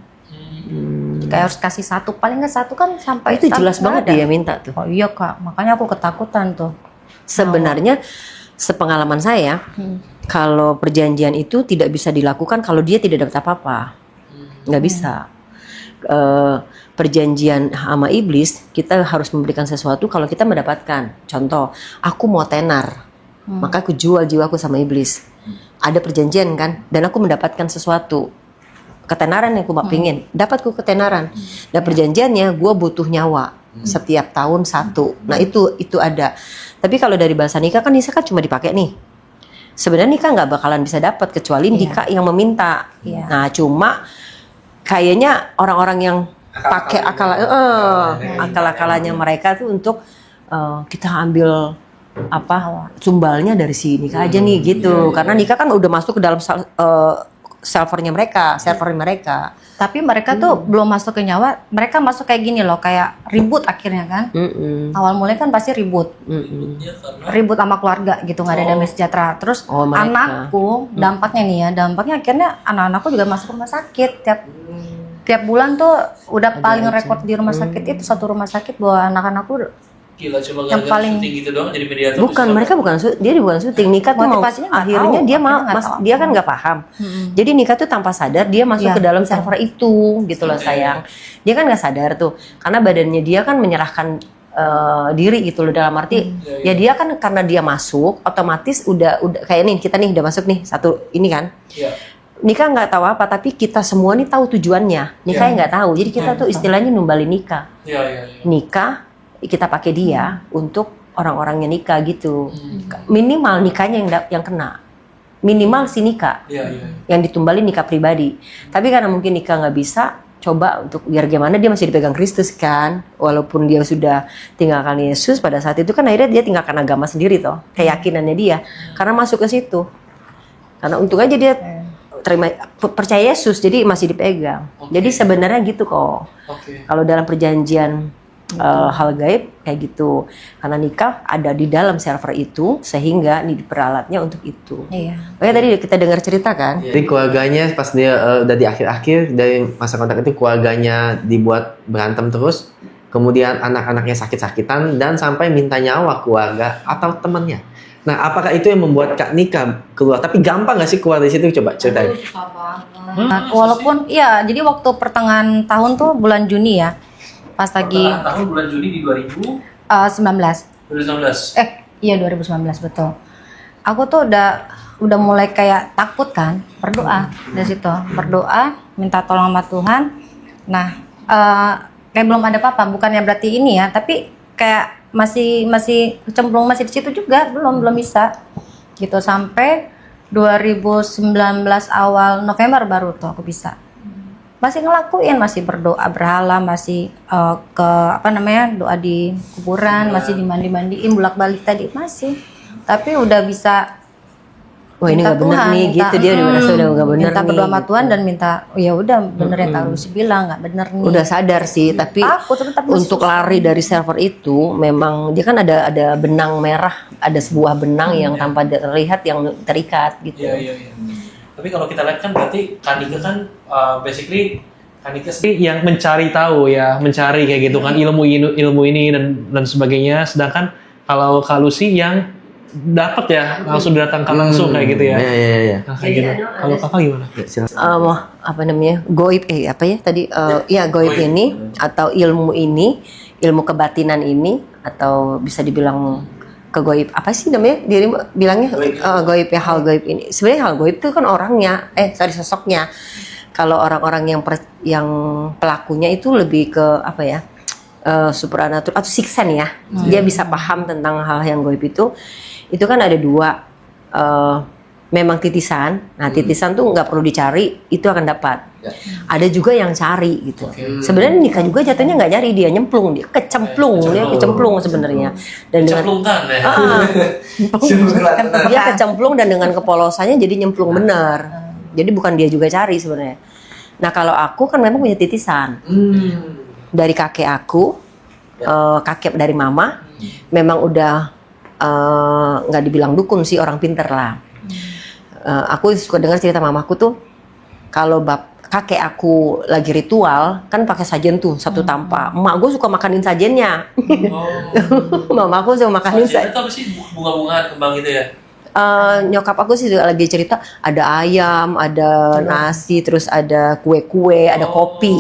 [SPEAKER 4] Kayak harus kasih satu, paling nggak satu kan sampai
[SPEAKER 3] Itu jelas
[SPEAKER 4] nggak
[SPEAKER 3] banget
[SPEAKER 4] ada.
[SPEAKER 3] dia minta tuh.
[SPEAKER 4] Oh iya Kak, makanya aku ketakutan tuh.
[SPEAKER 3] Sebenarnya sepengalaman saya, kalau perjanjian itu tidak bisa dilakukan kalau dia tidak dapat apa-apa. Nggak bisa. Perjanjian sama iblis, kita harus memberikan sesuatu kalau kita mendapatkan. Contoh, aku mau tenar, maka aku jual jiwaku sama iblis. Ada perjanjian kan, dan aku mendapatkan sesuatu. Ketenaran yang aku pingin, dapatku ketenaran. Dan perjanjiannya, gue butuh nyawa setiap tahun 1. Nah itu ada. Tapi kalau dari bahasa nikah kan cuma dipakai nih. Sebenarnya nikah nggak bakalan bisa dapat kecuali nikah yang meminta.
[SPEAKER 4] Iya.
[SPEAKER 3] Nah cuma kayaknya orang-orang yang pakai akal-akalannya mereka tuh untuk kita ambil sumbalnya dari si nikah aja nih gitu. Karena nikah kan udah masuk ke dalam server mereka.
[SPEAKER 4] Tapi mereka tuh belum masuk ke nyawa, mereka masuk kayak gini loh, kayak ribut akhirnya kan. Awal mulai kan pasti ribut. Ribut sama keluarga gitu, nggak ada damai sejahtera. Terus
[SPEAKER 3] mereka.
[SPEAKER 4] anakku, dampaknya akhirnya anak-anakku juga masuk rumah sakit tiap bulan tuh udah paling rekor di rumah sakit itu, satu rumah sakit bawa anak-anakku.
[SPEAKER 2] Gila, cuma
[SPEAKER 4] Yang
[SPEAKER 2] gara-gara
[SPEAKER 4] paling-
[SPEAKER 2] syuting gitu doang jadi mediator.
[SPEAKER 3] Bukan, mereka bukan syuting, nikah tuh mau
[SPEAKER 4] Motivasinya nggak
[SPEAKER 3] akhirnya
[SPEAKER 4] tahu,
[SPEAKER 3] dia
[SPEAKER 4] nggak tahu.
[SPEAKER 3] dia kan nggak paham. Jadi nikah tuh tanpa sadar dia masuk
[SPEAKER 4] Iya,
[SPEAKER 3] ke dalam
[SPEAKER 4] betul.
[SPEAKER 3] server itu gitu loh sayang. Dia kan nggak sadar tuh, karena badannya dia kan menyerahkan diri gitu loh, dalam arti ya dia kan karena dia masuk otomatis udah kayak nih kita nih udah masuk nih satu ini kan.
[SPEAKER 2] Iya.
[SPEAKER 3] Nikah nggak tahu apa, tapi kita semua nih tahu tujuannya. Nikah nggak tahu, jadi kita tuh istilahnya numbalin nikah.
[SPEAKER 2] Iya.
[SPEAKER 3] Nikah kita pakai dia untuk orang-orangnya nikah gitu. Minimal nikahnya yang kena, minimal si nikah
[SPEAKER 2] Iya.
[SPEAKER 3] yang ditumbalin nikah pribadi. Tapi karena mungkin nikah nggak bisa, coba untuk biar gimana dia masih dipegang Kristus kan, walaupun dia sudah tinggalkan Yesus pada saat itu kan, akhirnya dia tinggalkan agama sendiri toh, keyakinannya dia karena masuk ke situ. Karena untung aja dia terima percaya Yesus, jadi masih dipegang. Jadi sebenarnya gitu kok. Kalau dalam perjanjian hal gaib kayak gitu, karena nikah ada di dalam server itu sehingga ini diperalatnya untuk itu.
[SPEAKER 4] Iya.
[SPEAKER 3] Oke, tadi kita dengar cerita kan.
[SPEAKER 1] Jadi keluarganya pas dia udah di akhir-akhir dari masa kontrak itu, keluarganya dibuat berantem terus, kemudian anak-anaknya sakit-sakitan dan sampai minta nyawa keluarga atau temannya. Nah, apakah itu yang membuat Kak Nika keluar? Tapi gampang nggak sih keluar dari situ? Coba ceritain.
[SPEAKER 4] Nah, walaupun iya, jadi waktu pertengahan tahun tuh bulan Juni ya, pas lagi
[SPEAKER 2] Tahun bulan Juni di
[SPEAKER 4] 19.
[SPEAKER 2] 2019.
[SPEAKER 4] Iya 2019 betul. Aku tuh udah mulai kayak takut kan, berdoa dari situ, berdoa minta tolong sama Tuhan. Nah, kayak belum ada apa-apa, bukannya berarti ini ya, tapi kayak masih cemplung masih di situ juga, belum bisa gitu, sampai 2019 awal November baru tuh aku bisa. Masih ngelakuin, masih berdoa berhala, masih doa di kuburan, masih dimandi-mandiin bolak-balik tadi masih. Tapi udah bisa
[SPEAKER 3] wah ini nggak benar nih, gitu dia udah merasa udah nggak benar
[SPEAKER 4] minta
[SPEAKER 3] nih.
[SPEAKER 4] berdoa sama
[SPEAKER 3] Gitu.
[SPEAKER 4] Tuhan dan minta ya udah bener yang Kak Lucy bilang nggak bener nih.
[SPEAKER 3] Udah sadar sih, tapi
[SPEAKER 4] Takut, tapi masih
[SPEAKER 3] untuk
[SPEAKER 4] susah.
[SPEAKER 3] lari dari server itu memang dia kan ada benang merah, ada sebuah benang yang tanpa terlihat yang terikat gitu.
[SPEAKER 2] Iya. Tapi kalau kita lihat kan berarti Kanika kan basically Kanika sih yang mencari tahu ya, mencari kayak gitu kan ilmu ini dan sebagainya. Sedangkan kalau Kak Lucy yang dapat ya langsung didatangkan langsung kayak gitu ya.
[SPEAKER 1] Iya.
[SPEAKER 2] Nah, kayak gitu. Kalau Kakak gimana?
[SPEAKER 1] Ya, silakan.
[SPEAKER 3] Apa namanya, goib apa ya tadi, ya goib ini atau ilmu ini, ilmu kebatinan ini, atau bisa dibilang kegoib, apa sih namanya dirimu bilangnya, goib ya, hal goib ini. Sebenarnya hal goib itu kan orangnya, sosoknya. Kalau orang-orang yang pelakunya itu lebih ke apa ya, supernatural atau sixth sense ya. Dia bisa paham tentang hal yang goib itu kan ada dua, memang titisan. Nah titisan tuh nggak perlu dicari, itu akan dapat. Ada juga yang cari gitu. Sebenarnya nikah juga jatuhnya nggak nyari, dia nyemplung, dia kecemplung sebenarnya. Dan
[SPEAKER 2] Cemplungkan ya.
[SPEAKER 3] dia kecemplung dan dengan kepolosannya jadi nyemplung benar. Jadi bukan dia juga cari sebenarnya. Nah kalau aku kan memang punya titisan dari kakek aku, kakek dari mama, memang udah nggak dibilang dukun sih, orang pinter lah. Aku suka dengar cerita mamaku tuh, kalau kakek aku lagi ritual kan pakai sajen tuh satu tampa. Emak gue suka makanin sajennya. Mama aku suka makanin sajen.
[SPEAKER 2] Itu apa sih, bunga-bunga kembang gitu ya?
[SPEAKER 3] Nyokap aku sih lagi cerita ada ayam, ada nasi, terus ada kue-kue, ada kopi.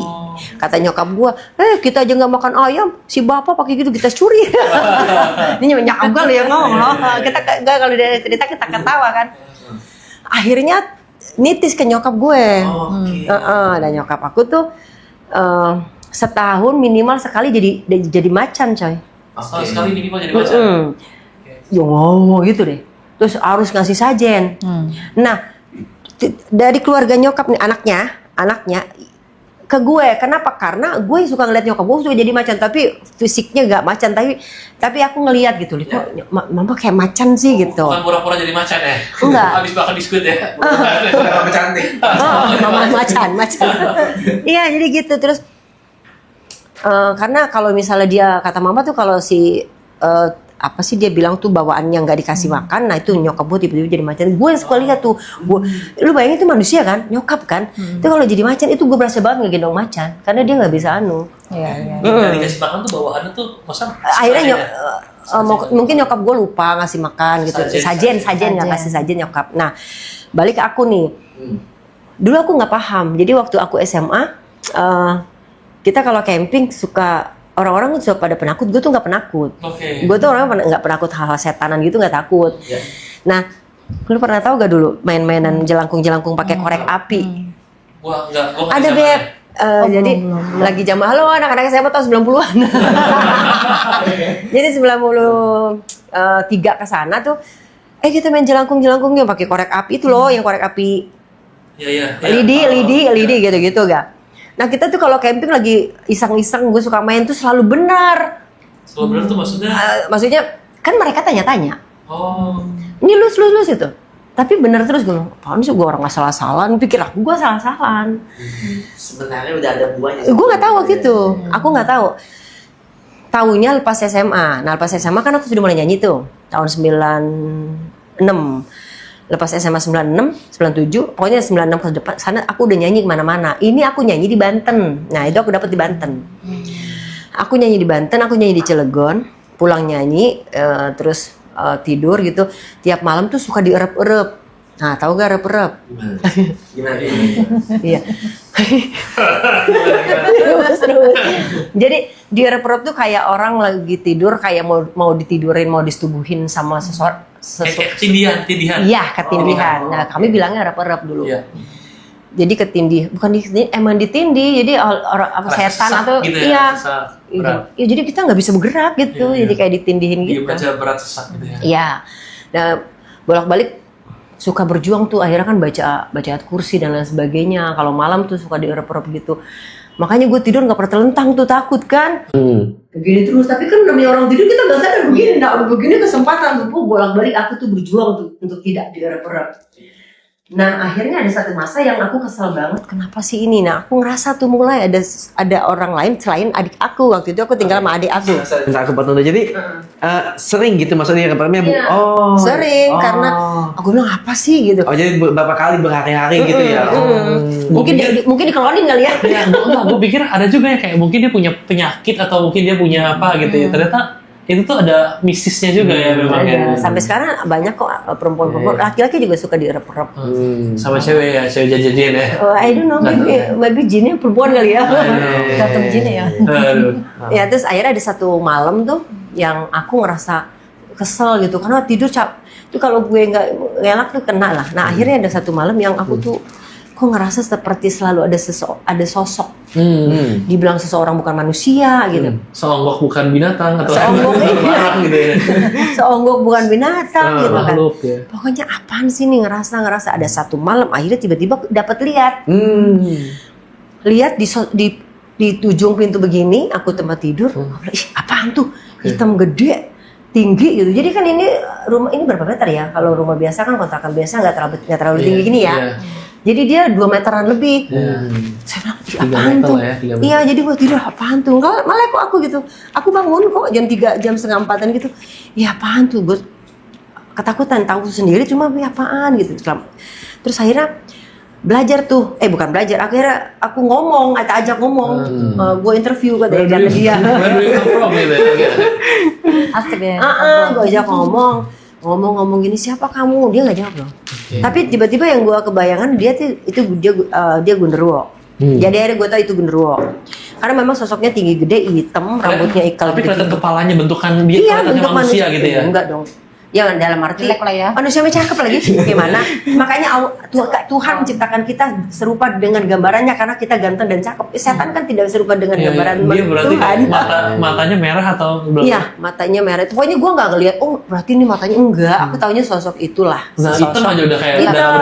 [SPEAKER 3] Kata nyokap gua, kita aja nggak makan ayam, si bapak pakai gitu kita curi. Ini nyokap gua loh yang ngomong. Kita kalau dia cerita kita ketawa kan. Akhirnya nitis ke nyokap gue. Dan nyokap aku tuh setahun minimal sekali jadi macan, coy.
[SPEAKER 2] Sekali minimal jadi macan.
[SPEAKER 3] Yo gitu deh. Terus harus ngasih sajen. Nah, dari keluarga nyokap nih anaknya ke gue. Kenapa? Karena gue suka ngeliat nyokap gue suka jadi macan, tapi fisiknya gak macan, tapi aku ngeliat gitu, kok mama kayak macan sih gitu.
[SPEAKER 2] Bukan pura-pura jadi macan ya?
[SPEAKER 3] Enggak.
[SPEAKER 2] Habis makan biskuit ya?
[SPEAKER 1] Mama cantik.
[SPEAKER 3] Mama macan. Iya, jadi gitu. Terus karena kalau misalnya dia kata mama tuh kalau si apa sih dia bilang tuh bawaannya nggak dikasih makan, nah itu nyokap gue tiba-tiba jadi macan. Gue suka lihat tuh, lu bayangin itu manusia kan, nyokap kan, itu kalau jadi macan itu gue berasa banget ngegendong macan, karena dia nggak bisa
[SPEAKER 4] Iya.
[SPEAKER 2] Nggak dikasih makan tuh bawaannya tuh, masa?
[SPEAKER 3] akhirnya mungkin nyokap gue lupa ngasih makan gitu, sajen nggak kasih sajen nyokap. Nah balik ke aku nih, dulu aku nggak paham, jadi waktu aku SMA kita kalau camping suka orang-orang tuh pada penakut, gue tuh nggak penakut. Gue tuh orangnya nggak penakut hal-hal setanan gitu, nggak takut. Nah, lu pernah tahu gak dulu main-mainan jelangkung pakai korek api?
[SPEAKER 2] Gua nggak
[SPEAKER 3] Ada Beb. Jadi lagi zaman, halo anak-anak SMA tahun 90-an. Jadi 93 ke sana tuh, kita main jelangkung yang pakai korek api itu loh, yang korek api.
[SPEAKER 2] Iya.
[SPEAKER 3] Lidi gitu-gitu gak? Nah kita tuh kalau camping lagi iseng-iseng, gue suka main tuh selalu benar.
[SPEAKER 2] Selalu benar tuh maksudnya?
[SPEAKER 3] Maksudnya kan mereka tanya-tanya.
[SPEAKER 2] Oh.
[SPEAKER 3] Ini lus itu. Tapi benar terus gue bilang, apaan sih gue orang nggak salah-salahan, pikir aku gue salah-salahan.
[SPEAKER 1] Sebenarnya udah ada buahnya.
[SPEAKER 3] Gue nggak tahu gitu, aku nggak tahu. Tahunya lepas SMA. Nah lepas SMA kan aku sudah mulai nyanyi tuh tahun 96. Lepas SMA 96, 97, pokoknya 96 ke depan sana aku udah nyanyi kemana-mana. Ini aku nyanyi di Banten. Nah itu aku dapet di Banten. Aku nyanyi di Banten, aku nyanyi di Cilegon, pulang nyanyi, terus tidur gitu. Tiap malam tuh suka dierep-erep. Nah tahu gak erep-erep?
[SPEAKER 1] Gimana?
[SPEAKER 3] Iya. Jadi dierep-erep tuh kayak orang lagi tidur, kayak mau ditidurin, mau disetubuhin sama seseorang.
[SPEAKER 2] Kayak ketindihan.
[SPEAKER 3] Iya, ketindihan. Nah, kami bilangnya erep-erep dulu.
[SPEAKER 2] Iya.
[SPEAKER 3] Jadi ketindih, bukan ditindih, emang ditindih. Jadi orang apa setan atau
[SPEAKER 2] gitu
[SPEAKER 3] iya.
[SPEAKER 2] Ya,
[SPEAKER 3] Ya, jadi kita nggak bisa bergerak gitu.
[SPEAKER 2] Iya.
[SPEAKER 3] Jadi kayak ditindihin
[SPEAKER 2] Iya,
[SPEAKER 3] gitu.
[SPEAKER 2] baca berat sesak gitu ya.
[SPEAKER 3] Iya. Nah, bolak-balik suka berjuang tuh, akhirnya kan baca ayat kursi dan lain sebagainya. Kalau malam tuh suka dierep-erep gitu. Makanya gue tidur nggak pernah terlentang tuh, takut kan. Begini terus, tapi kan namanya orang tidur kita nggak sadar begini. Nah begini kesempatan tuh, bolak-balik aku tuh berjuang tuh untuk tidak direp-rep. Nah akhirnya ada satu masa yang aku kesel banget, kenapa sih ini? Nah aku ngerasa tuh mulai ada orang lain selain adik aku. Waktu itu aku tinggal sama adik aku.
[SPEAKER 1] Minta aku potong dulu. Jadi sering gitu maksudnya repernya Bu?
[SPEAKER 3] Iya.
[SPEAKER 1] Oh.
[SPEAKER 3] Sering, karena aku bilang apa sih gitu.
[SPEAKER 1] Oh jadi beberapa kali berhari-hari gitu ya?
[SPEAKER 3] Mungkin dikeluarin kali ya.
[SPEAKER 2] Ya, gue pikir ada juga ya kayak mungkin dia punya penyakit atau mungkin dia punya apa gitu ya. Ternyata itu tuh ada mistisnya juga ya memang ya.
[SPEAKER 3] Sampai sekarang banyak kok perempuan-perempuan, laki-laki juga suka direp-rep.
[SPEAKER 2] Sama cewek ya, cewek jajan ya.
[SPEAKER 3] I don't know, maybe jinnya perempuan kali ya.
[SPEAKER 4] Datang gini ya.
[SPEAKER 2] Aduh.
[SPEAKER 3] Ya terus akhirnya ada satu malam tuh yang aku ngerasa kesel gitu karena tidur tuh kalau gue nggak enak tuh kena lah. Nah akhirnya ada satu malam yang aku tuh kok ngerasa seperti selalu ada sosok. Dibilang seseorang bukan manusia gitu.
[SPEAKER 2] Seonggok bukan binatang atau
[SPEAKER 3] Seonggok,
[SPEAKER 2] barang gitu ya.
[SPEAKER 3] Seonggok bukan binatang gitu kan.
[SPEAKER 2] Makhluk ya.
[SPEAKER 3] Pokoknya apaan sih nih ngerasa ada satu malam akhirnya tiba-tiba dapat lihat. Lihat di ujung pintu begini, aku tempat tidur. Aku bilang, ih apaan tuh? Hitam gede, tinggi gitu. Jadi kan ini rumah ini berapa meter ya? Kalau rumah biasa kan kontrakan biasa nggak terlalu tinggi gini ya. Jadi dia 2 meteran lebih. Saya bilang, ih apaan tuh?
[SPEAKER 2] Ya, 3 meter.
[SPEAKER 3] Iya, jadi gue tidur apaan tuh? Enggak, malah kok aku gitu. Aku bangun kok jam 3, jam setengah 4-an gitu. Iya apaan tuh? Gue ketakutan, tahu sendiri cuma apaan gitu. Terus akhirnya belajar tuh, bukan belajar, akhirnya aku ngomong, ajak ngomong, gue interview kata dia.
[SPEAKER 2] Where do you come from gitu ya.
[SPEAKER 4] Asik ya.
[SPEAKER 3] Gue ajak ngomong gini, siapa kamu? Dia nggak jawab loh. Tapi tiba-tiba yang gue kebayangan dia Gundurwo. Jadi akhirnya gue tahu itu Gundurwo. Karena memang sosoknya tinggi gede, hitam, rambutnya ikal.
[SPEAKER 2] Tapi kelihatan kepalanya bentukan dia
[SPEAKER 3] Iya,
[SPEAKER 2] kelihatannya
[SPEAKER 3] bentuk
[SPEAKER 2] manusia gitu ya.
[SPEAKER 3] Enggak dong. Ya dalam arti
[SPEAKER 4] Jelek lah ya.
[SPEAKER 3] manusia cakep lagi gimana? Makanya Tuhan menciptakan kita serupa dengan gambarannya karena kita ganteng dan cakep. Setan kan tidak serupa dengan gambaran
[SPEAKER 2] Dia berarti
[SPEAKER 3] Tuhan.
[SPEAKER 2] matanya merah atau belum?
[SPEAKER 3] Iya, matanya merah. Pokoknya gue nggak ngeliat, oh berarti ini matanya enggak. Aku taunya sosok itulah.
[SPEAKER 2] Nah, hitam aja udah kayak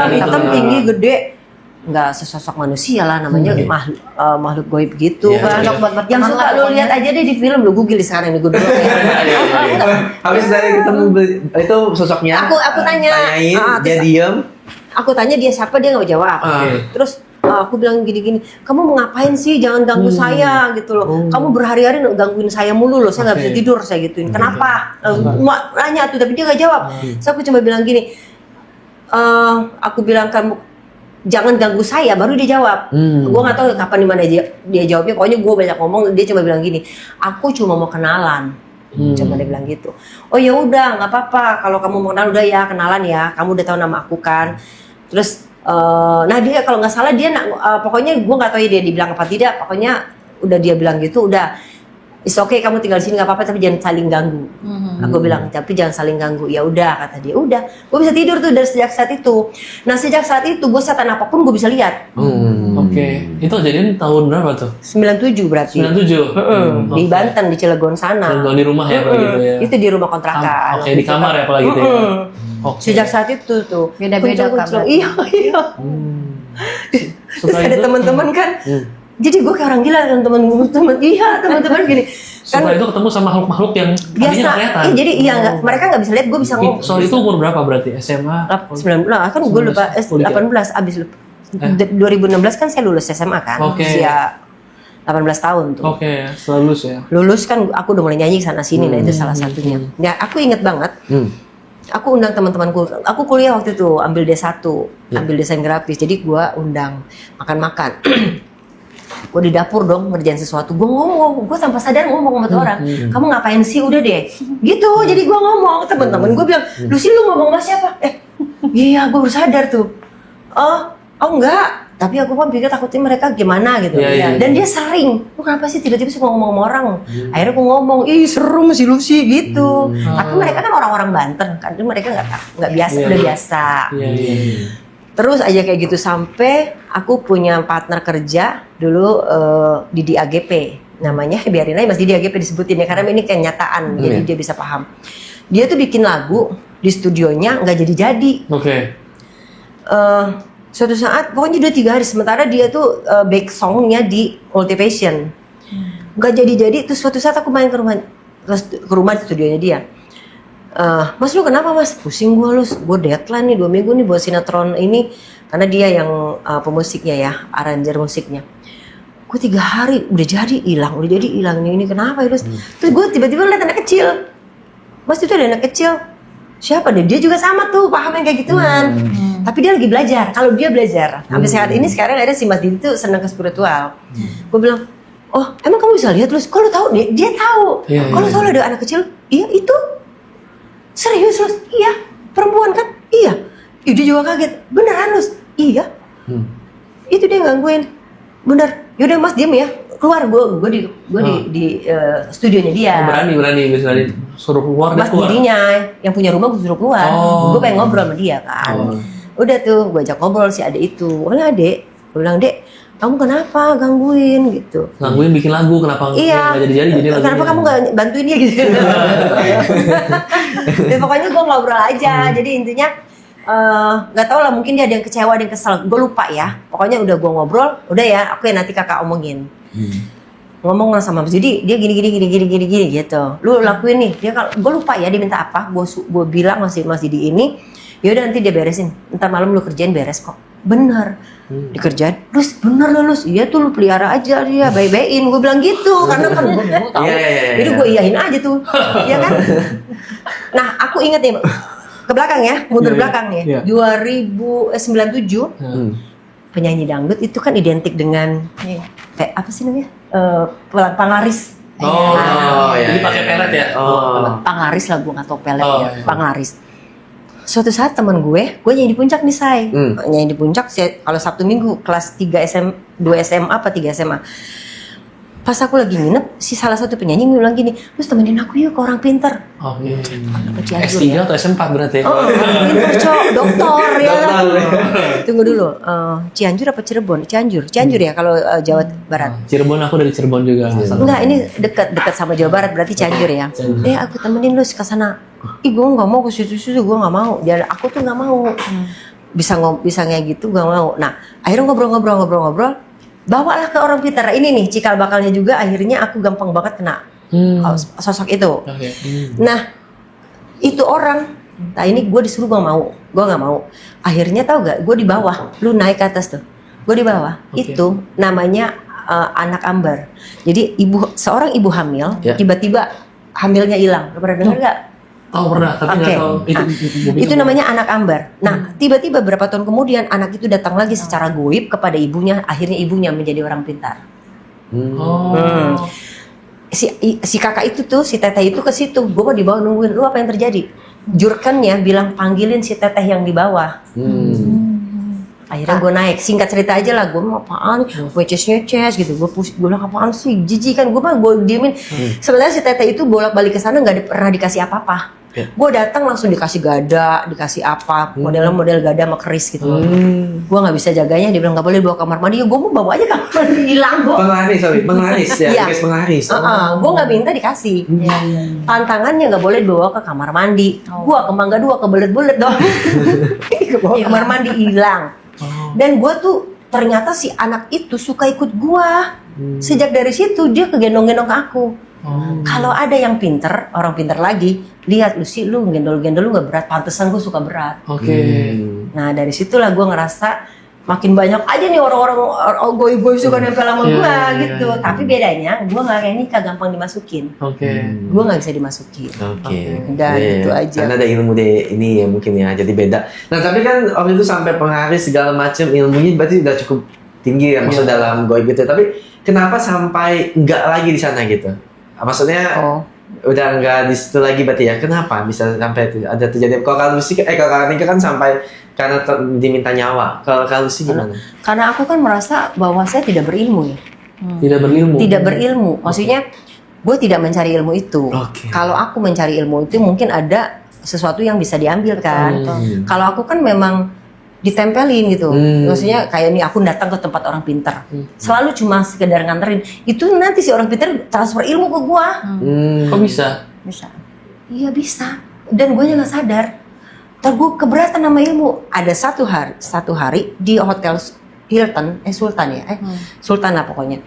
[SPEAKER 3] Hitam tinggi gede. Nggak sesosok manusia lah namanya, makhluk goib gitu kan. Yang suka lu lihat aja deh di film, lu google sekarang nih gue dulu.
[SPEAKER 1] Habis dari ketemu itu sosoknya.
[SPEAKER 3] Aku
[SPEAKER 1] tanyain, dia
[SPEAKER 3] terus
[SPEAKER 1] diem.
[SPEAKER 3] Aku tanya dia siapa, dia nggak jawab. Terus aku bilang gini-gini, kamu mau ngapain sih? Jangan ganggu saya gitu loh. Kamu berhari-hari gangguin saya mulu loh. Saya nggak bisa tidur, saya gituin. Kenapa? Nanya tuh, tapi dia nggak jawab. So aku cuma bilang gini, aku bilang kamu jangan ganggu saya, baru dia jawab. Gue nggak tahu kapan dimana dia jawabnya. Pokoknya gue banyak ngomong, dia cuma bilang gini, aku cuma mau kenalan. Cuma dia bilang gitu. Oh ya udah, nggak apa-apa. Kalau kamu mau kenalan, udah ya kenalan ya. Kamu udah tahu nama aku kan. Terus, nah dia kalau nggak salah dia, pokoknya gue nggak tahu ya dia dibilang apa tidak. Pokoknya udah dia bilang gitu, udah. It's okay, kamu tinggal di sini nggak apa-apa, tapi jangan saling ganggu. Aku bilang, tapi jangan saling ganggu. Ya udah, kata dia. Udah, gue bisa tidur tuh dari sejak saat itu. Nah sejak saat itu gue setan apapun gue bisa lihat.
[SPEAKER 2] Oke, itu kejadian tahun berapa tuh?
[SPEAKER 3] 97 berarti.
[SPEAKER 2] 97.
[SPEAKER 3] Di Banten, di Cilegon sana.
[SPEAKER 2] Kalau di rumah ya begitu ya.
[SPEAKER 3] Itu di rumah kontrakan.
[SPEAKER 2] Oke, di kamar ya apalagi gitu ya. Oke.
[SPEAKER 3] Sejak saat itu tuh.
[SPEAKER 4] Beda-beda, Kak,
[SPEAKER 3] kuncung-kuncung.
[SPEAKER 4] berarti.
[SPEAKER 3] Iya. Terus
[SPEAKER 2] Setelah
[SPEAKER 3] ada
[SPEAKER 2] itu,
[SPEAKER 3] teman-teman kan. Jadi gue kayak orang gila kan teman-teman. Iya teman-teman gini. Kan
[SPEAKER 2] setelah itu ketemu sama makhluk-makhluk yang tadinya
[SPEAKER 3] biasa.
[SPEAKER 2] nggak kelihatan.
[SPEAKER 3] Jadi mereka nggak bisa lihat, gue bisa ngomong.
[SPEAKER 2] Soal itu umur berapa berarti? SMA?
[SPEAKER 3] 19 kan gue lupa 18 abis 2016 kan saya lulus SMA kan.
[SPEAKER 2] Oke.
[SPEAKER 3] Usia 18 tahun tuh.
[SPEAKER 2] Oke, setelah lulus ya.
[SPEAKER 3] Lulus kan aku udah mulai nyanyi sana sini, nah itu salah satunya. Ya aku inget banget. Aku undang teman-temanku. Aku kuliah waktu itu ambil D1, ambil desain grafis. Jadi gue undang makan-makan. Gue di dapur dong ngerjain sesuatu. Gue ngomong, gue tanpa sadar ngomong sama tuh orang. Kamu ngapain sih? Udah deh. Gitu. Jadi gue ngomong teman-teman gue bilang, Lucy lu ngomong sama siapa? Iya, gue baru sadar tuh. Oh enggak. Tapi aku kan pikir takutnya mereka gimana gitu. Dan dia sering, lu kenapa sih tiba-tiba suka ngomong sama orang? Akhirnya aku ngomong, ih seru si Lucy gitu. Tapi mereka kan orang-orang Banten kan, mereka nggak biasa, udah biasa. Terus aja kayak gitu sampai aku punya partner kerja dulu di AGP. Namanya biarin aja masih di AGP disebutin ya karena ini kenyataan, jadi dia bisa paham. Dia tuh bikin lagu di studionya nggak jadi-jadi.
[SPEAKER 2] Oke.
[SPEAKER 3] Suatu saat, pokoknya 2-3 hari, sementara dia tuh back songnya di Multivision. Gak jadi-jadi, terus suatu saat aku main ke rumah di studionya dia. Mas lu kenapa mas? Pusing gue deadline nih 2 minggu nih buat sinetron ini. Karena dia yang pemusiknya ya, arranger musiknya. Gue 3 hari udah jadi hilang ini kenapa ya? Terus gue tiba-tiba liat anak kecil. Mas itu ada anak kecil. Siapa deh? Dia juga sama tuh, paham yang kayak gituan. Tapi dia lagi belajar. Kalau dia belajar, sampai saat ini sekarang ada si Mas Didi tuh senang ke spiritual. Gue bilang, oh emang kamu bisa lihat terus? Kalau tahu dia tahu. Kalau tahu ada anak kecil, iya itu. Serius Lus? Iya. Perempuan kan? Iya. Dia juga kaget. Beneran Lus? Iya. Itu dia gangguin. Bener. Yaudah Mas diem ya. Keluar gue di studionya dia.
[SPEAKER 2] Berani misalnya suruh keluar.
[SPEAKER 3] Mas Didinya yang punya rumah gue suruh keluar. Gue pengen ngobrol sama dia kan. Udah tuh gue ajak ngobrol si adek itu. Mana adek? Gue bilang dek, kamu kenapa gangguin gitu?
[SPEAKER 2] Gangguin bikin lagu kenapa nggak jadi lagu?
[SPEAKER 3] Kenapa kamu nggak bantuin dia gitu? Ya, pokoknya gue ngobrol aja. Jadi intinya nggak tahu lah, mungkin dia ada yang kecewa, ada yang kesel. Gue lupa ya. Pokoknya udah gue ngobrol, udah ya. Oke nanti kakak omongin. Ngomong sama Mas Didi, dia gini gitu. Lu lakuin nih. Dia kalau gue lupa ya dia minta apa. Gue bilang Mas Didi ini, yaudah nanti dia beresin. Ntar malam lu kerjain beres kok. Bener. Dikerjain. Terus bener loh Lus. Iya tuh lu pelihara aja dia, baik-baikin. Gue bilang gitu karena kan gue tahu. Jadi gue iyain aja tuh. Iya kan? Nah aku inget nih ke belakang ya, mundur belakang ya. 2097. Penyanyi dangdut itu kan identik dengan kayak apa sih namanya? Pangaris.
[SPEAKER 2] Jadi pakai pelet ya?
[SPEAKER 3] Pangaris lah, gue nggak tahu pelet ya. Pangaris. Suatu saat teman gue nyanyi di puncak nih say. Nyanyi di puncak, kalau Sabtu Minggu kelas 2 SMA apa 3 SMA. Pas aku lagi nginep, si salah satu penyanyi bilang gini, terus temenin aku yuk ke orang pinter.
[SPEAKER 2] S3 atau S4 berarti?
[SPEAKER 3] Pinter cok, dokter ya. Tunggu dulu, Cianjur apa Cirebon? Cianjur ya kalau Jawa Barat.
[SPEAKER 2] Cirebon, aku dari Cirebon juga.
[SPEAKER 3] Enggak, ini dekat sama Jawa Barat, berarti Cianjur ya. Aku temenin lu ke sana. Ih gue nggak mau ke situ-situ, gue nggak mau. Dan aku tuh nggak mau. Bisa kayak gitu, gue nggak mau. Nah akhirnya ngobrol. Bawalah ke orang pintar. Ini nih cikal bakalnya juga. Akhirnya aku gampang banget kena sosok itu. Nah itu orang. Nah ini gue disuruh gue nggak mau. Akhirnya tahu gak? Gue di bawah. Lu naik ke atas tuh. Gue di bawah. Itu namanya anak ambar. Jadi seorang ibu hamil tiba-tiba hamilnya hilang. Lu pernah dengar gak?
[SPEAKER 2] Oh pernah, tapi nggak tahu.
[SPEAKER 3] Itu namanya anak ambar. Nah, tiba-tiba berapa tahun kemudian anak itu datang lagi secara goib kepada ibunya. Akhirnya ibunya menjadi orang pintar. Si kakak itu tuh, si teteh itu ke situ. Gue mau di bawah nungguin. Lu apa yang terjadi? Jurkannya bilang panggilin si teteh yang di bawah. Akhirnya gue naik. Singkat cerita aja lah, gue mau apaan? Gue nyeces gitu. Gue bilang apaan sih? Jijik kan? Gue diemin. Sebenarnya si teteh itu bolak-balik ke sana nggak pernah dikasih apa-apa. Gue datang langsung dikasih gada, dikasih apa, model gada sama keris gitu. Gue nggak bisa jaganya, dia bilang nggak boleh bawa kamar mandi. Gue mau bawa aja kamar mandi, hilang gue.
[SPEAKER 1] Penglaris ya, penglaris.
[SPEAKER 3] Gue nggak minta dikasih. Tantangannya nggak boleh bawa ke kamar mandi. Gue ke Mangga 2 kebelet-belet dong. Bawa kamar mandi hilang. Dan gue tuh ternyata si anak itu suka ikut gue. Sejak dari situ dia kegendong-gendong ke aku. Kalau ada yang pinter, orang pinter lagi, lihat lu gendol-gendol lu gak berat, pantesan gue suka berat. Nah dari situlah gue ngerasa makin banyak aja nih orang-orang goy-goy suka nempel sama gue gitu. Tapi bedanya gue nggak kayak Nika gampang dimasukin. Gue nggak bisa dimasukin. Dan itu aja.
[SPEAKER 1] Karena ada ilmu deh ini ya mungkin ya, jadi beda. Nah tapi kan waktu itu sampai pengaruh segala macam ilmunya berarti udah cukup tinggi ya, maksud dalam goy gitu. Tapi kenapa sampai nggak lagi di sana gitu? Maksudnya udah nggak di situ lagi berarti ya? Kenapa bisa sampai itu ada terjadi? Kalau Nika kan sampai karena diminta nyawa. Kalau sih gimana?
[SPEAKER 3] Karena aku kan merasa bahwa saya tidak berilmu ya. Tidak berilmu. Maksudnya gue tidak mencari ilmu itu. Kalau aku mencari ilmu itu mungkin ada sesuatu yang bisa diambil kan. Kalau aku kan memang ditempelin gitu. Maksudnya kayak nih aku datang ke tempat orang pintar. Selalu cuma sekedar nganterin. Itu nanti si orang pintar transfer ilmu ke gua.
[SPEAKER 2] Kok bisa?
[SPEAKER 3] Iya bisa. Dan gue nggak sadar. Ntar gue keberatan sama ilmu. Ada satu hari di hotel Hilton, Sultan ya, Sultan lah pokoknya.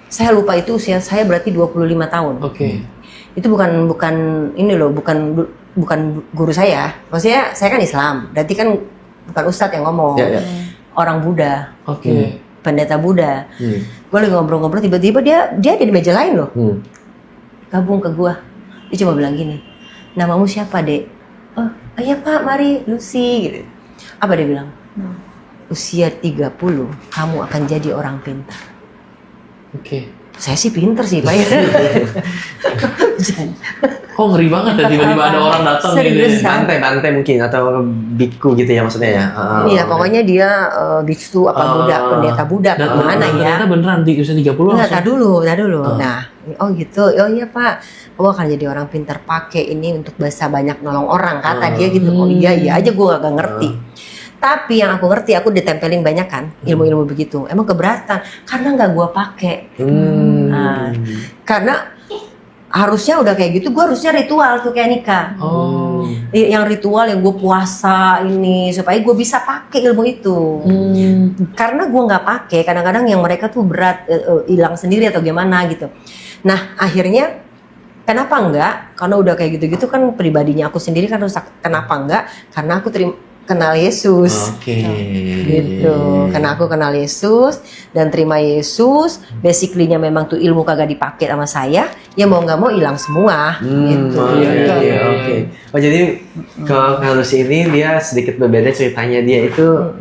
[SPEAKER 3] Saya lupa itu usia saya berarti 25 tahun.
[SPEAKER 2] Oke.
[SPEAKER 3] Itu bukan ini loh, bukan guru saya. Maksudnya saya kan Islam, berarti kan bukan ustadz yang ngomong.
[SPEAKER 1] Ya, ya.
[SPEAKER 3] Orang Buddha.
[SPEAKER 2] Oke.
[SPEAKER 3] Pendeta Buddha. Gue lagi ngobrol-ngobrol, tiba-tiba dia di meja lain loh. Gabung ke gue. Dia cuma bilang gini, namamu siapa, Dek? Oh iya Pak, mari Lucy gitu. Apa dia bilang? Usia 30 kamu akan jadi orang pintar.
[SPEAKER 2] Oke.
[SPEAKER 3] Saya sih pinter sih Pak ya.
[SPEAKER 2] Kok ngeri banget ya tiba-tiba ada orang datang
[SPEAKER 3] Serius,
[SPEAKER 2] gitu.
[SPEAKER 3] kan?
[SPEAKER 1] Bante mungkin atau biku gitu ya maksudnya ya.
[SPEAKER 3] Iya pokoknya dia biksu apa Buddha, pendeta Buddha
[SPEAKER 2] Dan
[SPEAKER 3] mana ya.
[SPEAKER 2] ternyata beneran di usia 30
[SPEAKER 3] Enggak, tar
[SPEAKER 2] langsung.
[SPEAKER 3] dulu. Nah, oh gitu. Oh iya Pak, kamu akan jadi orang pintar, pakai ini untuk bisa banyak nolong orang, kata dia gitu. Oh iya aja gue gak ngerti. Tapi yang aku ngerti, aku ditempelin banyak kan ilmu-ilmu begitu. Emang keberatan karena nggak gue pakai. Nah, karena harusnya udah kayak gitu, gue harusnya ritual tuh kayak nikah.
[SPEAKER 2] Oh.
[SPEAKER 3] Yang ritual yang gue puasa ini supaya gue bisa pakai ilmu itu. Karena gue nggak pakai, kadang-kadang yang mereka tuh berat, hilang sendiri atau gimana gitu. Nah akhirnya kenapa enggak? Karena udah kayak gitu-gitu kan pribadinya aku sendiri kan rusak. Kenapa enggak? Karena aku kenal Yesus.
[SPEAKER 1] Oke.
[SPEAKER 3] Gitu. Karena aku kenal Yesus dan terima Yesus, basically-nya memang tuh ilmu kagak dipakai sama saya, ya mau nggak mau hilang semua. Gitu.
[SPEAKER 1] Iya, oke. Oh jadi kalau Lucy ini dia sedikit berbeda ceritanya, dia itu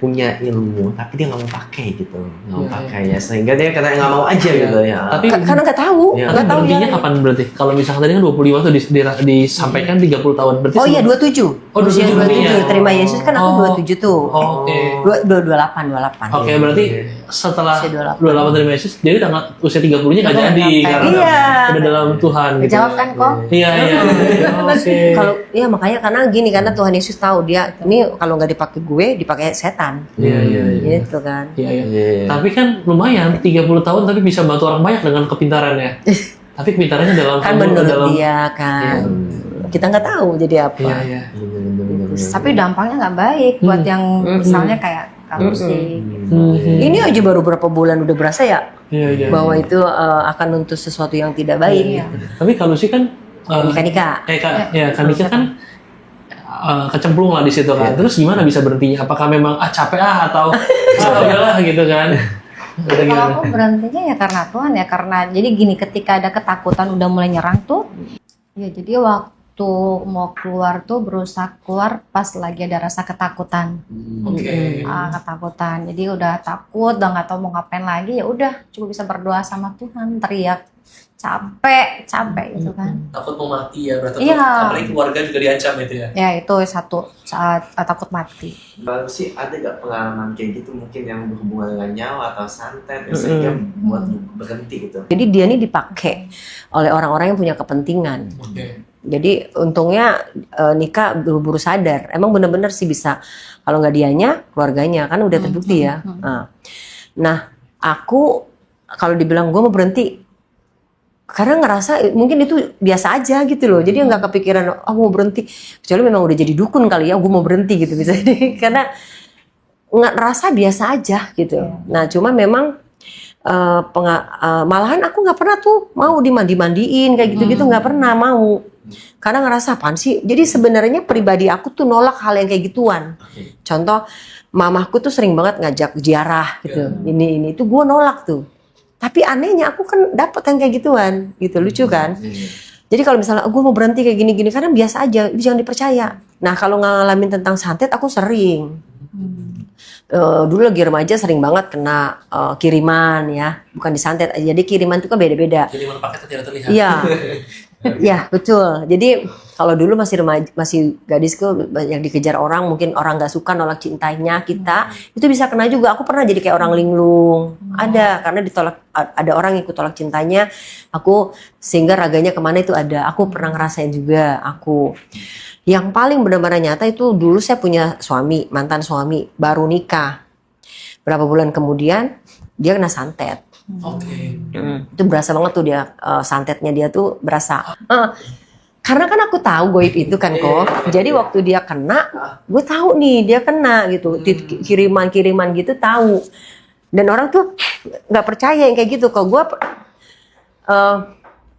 [SPEAKER 1] punya ilmu tapi dia nggak mau pakai gitu, nggak mau pakai ya, sehingga dia karena nggak mau aja gitu ya.
[SPEAKER 2] Tapi
[SPEAKER 3] Karena nggak tahu,
[SPEAKER 1] Iya.
[SPEAKER 3] nggak tahu
[SPEAKER 2] berhentinya
[SPEAKER 3] ya.
[SPEAKER 2] kapan berarti? Kalau misalkan tadi kan 25 tuh disampaikan 30 tahun berarti.
[SPEAKER 3] Oh iya 27.
[SPEAKER 2] Oh, 27
[SPEAKER 3] Usia 27
[SPEAKER 2] berarti ya?
[SPEAKER 3] terima Yesus kan aku
[SPEAKER 2] Oh.
[SPEAKER 3] 27 tuh.
[SPEAKER 2] Oke.
[SPEAKER 3] 28.
[SPEAKER 2] Oke, berarti setelah
[SPEAKER 3] Usia 28.
[SPEAKER 2] 28 terima Yesus, jadi tanggal usia 30-nya nggak
[SPEAKER 4] Udah
[SPEAKER 2] jadi
[SPEAKER 4] nyampe.
[SPEAKER 2] karena
[SPEAKER 3] Iya.
[SPEAKER 2] udah dalam Tuhan gitu.
[SPEAKER 4] Jawab kan kok?
[SPEAKER 2] Iya. Oke.
[SPEAKER 3] Kalau ya makanya karena gini, karena Tuhan Yesus tahu dia ini kalau nggak dipakai gue, dipakai setan.
[SPEAKER 1] Iya.
[SPEAKER 3] Gitu kan.
[SPEAKER 2] Iya, iya.
[SPEAKER 1] Iya.
[SPEAKER 2] Tapi kan lumayan 30 tahun tapi bisa bantu orang banyak dengan kepintarannya. Tapi kepintarannya dalam
[SPEAKER 3] Kan menurut dia kan. Kita nggak tahu jadi apa.
[SPEAKER 2] Iya, iya.
[SPEAKER 4] Tapi dampaknya nggak baik buat yang misalnya kayak kamu sih.
[SPEAKER 3] Ini aja baru berapa bulan udah berasa ya
[SPEAKER 2] Iya, iya.
[SPEAKER 3] bahwa itu akan nuntut sesuatu yang tidak baik.
[SPEAKER 4] Iya.
[SPEAKER 2] Tapi kalau sih kan
[SPEAKER 3] Nikah.
[SPEAKER 2] Nikah kan kecemplung lah di situ kan. Terus gimana bisa berhentinya? Apakah memang capek atau udahlah gitu kan? Udah
[SPEAKER 4] Kalau
[SPEAKER 2] gimana?
[SPEAKER 4] aku berhentinya ya karena Tuhan ya, karena jadi gini, ketika ada ketakutan udah mulai nyerang tuh, ya jadi waktu mau keluar tuh berusaha keluar pas lagi ada rasa ketakutan.
[SPEAKER 2] Oke.
[SPEAKER 4] Ketakutan, jadi udah takut, udah nggak tahu mau ngapain lagi, ya udah cuma bisa berdoa sama Tuhan, teriak capek gitu kan.
[SPEAKER 2] Takut mau mati ya, berarti
[SPEAKER 4] Iya.
[SPEAKER 2] apalagi keluarga juga diancam itu ya.
[SPEAKER 4] Ya itu satu saat takut mati.
[SPEAKER 1] Baru sih ada gak pengalaman kayak gitu mungkin yang berhubungan dengan nyawa atau santet yang sehingga buat berhenti gitu?
[SPEAKER 3] Jadi dia ini dipakai oleh orang-orang yang punya kepentingan.
[SPEAKER 2] Oke.
[SPEAKER 3] Jadi untungnya nikah buru-buru sadar. Emang bener-bener sih bisa. Kalau nggak dianya, keluarganya kan udah terbukti ya. Nah, aku kalau dibilang gue mau berhenti, karena ngerasa mungkin itu biasa aja gitu loh. Jadi nggak kepikiran, oh mau berhenti. Kecuali memang udah jadi dukun kali ya, gue mau berhenti gitu bisa. Karena nggak ngerasa biasa aja gitu. Nah, cuma memang malahan aku nggak pernah tuh mau dimandi-mandiin kayak gitu-gitu, nggak pernah mau. Karena ngerasa apaan sih? Jadi sebenarnya pribadi aku tuh nolak hal yang kayak gituan. Contoh, mamahku tuh sering banget ngajak ziarah gitu. Ini itu gue nolak tuh. Tapi anehnya aku kan dapet yang kayak gituan, gitu, lucu kan? Jadi kalau misalnya gue mau berhenti kayak gini-gini, karena biasa aja, jangan dipercaya. Nah kalau ngalamin tentang santet, aku sering. Dulu lagi remaja sering banget kena kiriman ya, bukan disantet. Jadi kiriman itu kan beda-beda.
[SPEAKER 2] Kiriman paket tidak terlihat.
[SPEAKER 3] Iya, ya betul. Jadi kalau dulu masih remaja, masih gadisku yang dikejar orang, mungkin orang nggak suka nolak cintanya kita, itu bisa kena juga. Aku pernah jadi kayak orang linglung, ada karena ditolak, ada orang yang ikut tolak cintanya, aku sehingga raganya kemana itu ada. Aku pernah ngerasain juga. Aku yang paling benar-benar nyata itu dulu saya punya suami, mantan suami, baru nikah. Berapa bulan kemudian dia kena santet.
[SPEAKER 2] Oke.
[SPEAKER 3] Itu berasa banget tuh dia santetnya dia tuh berasa. Karena kan aku tahu goib itu kan kok. Jadi waktu dia kena, gue tahu nih dia kena gitu. Kiriman-kiriman gitu tahu. Dan orang tuh nggak percaya yang kayak gitu. Kalau gue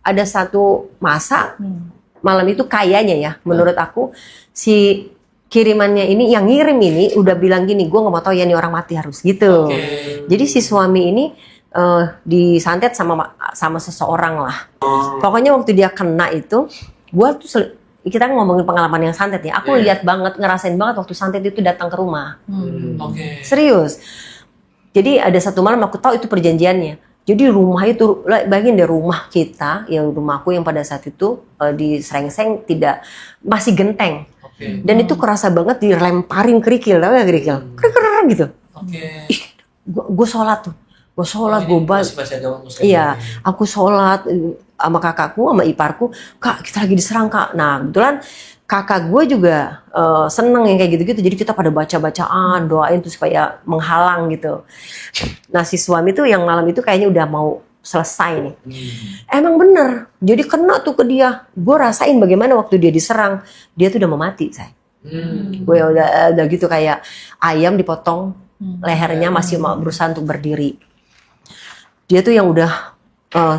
[SPEAKER 3] ada satu masa malam itu kayaknya ya, menurut aku si kirimannya ini yang ngirim ini udah bilang gini, gue nggak mau tahu ya nih orang mati harus gitu. Jadi si suami ini disantet sama seseorang lah. Pokoknya waktu dia kena itu, kita ngomongin pengalaman yang santet ya. Aku lihat banget, ngerasain banget waktu santet itu datang ke rumah. Serius. Jadi ada satu malam aku tahu itu perjanjiannya. Jadi rumah itu, bagian dari rumah kita, yang rumahku yang pada saat itu di Srengseng masih genteng. Dan itu kerasa banget dilemparin kerikil, tau gak kerikil? Kerikil gitu. Gue sholat tuh. Iya, aku sholat sama kakakku, sama iparku. Kak, kita lagi diserang kak. Nah, kebetulan kakak gue juga seneng yang kayak gitu-gitu. Jadi kita pada baca-bacaan, doain tuh supaya menghalang gitu. Nah, si suami tuh yang malam itu kayaknya udah mau selesai nih. Emang bener. Jadi kena tuh ke dia. Gue rasain bagaimana waktu dia diserang. Dia tuh udah mau mati, say. Gue udah gitu kayak ayam dipotong lehernya masih mau berusaha untuk berdiri. Dia tuh yang udah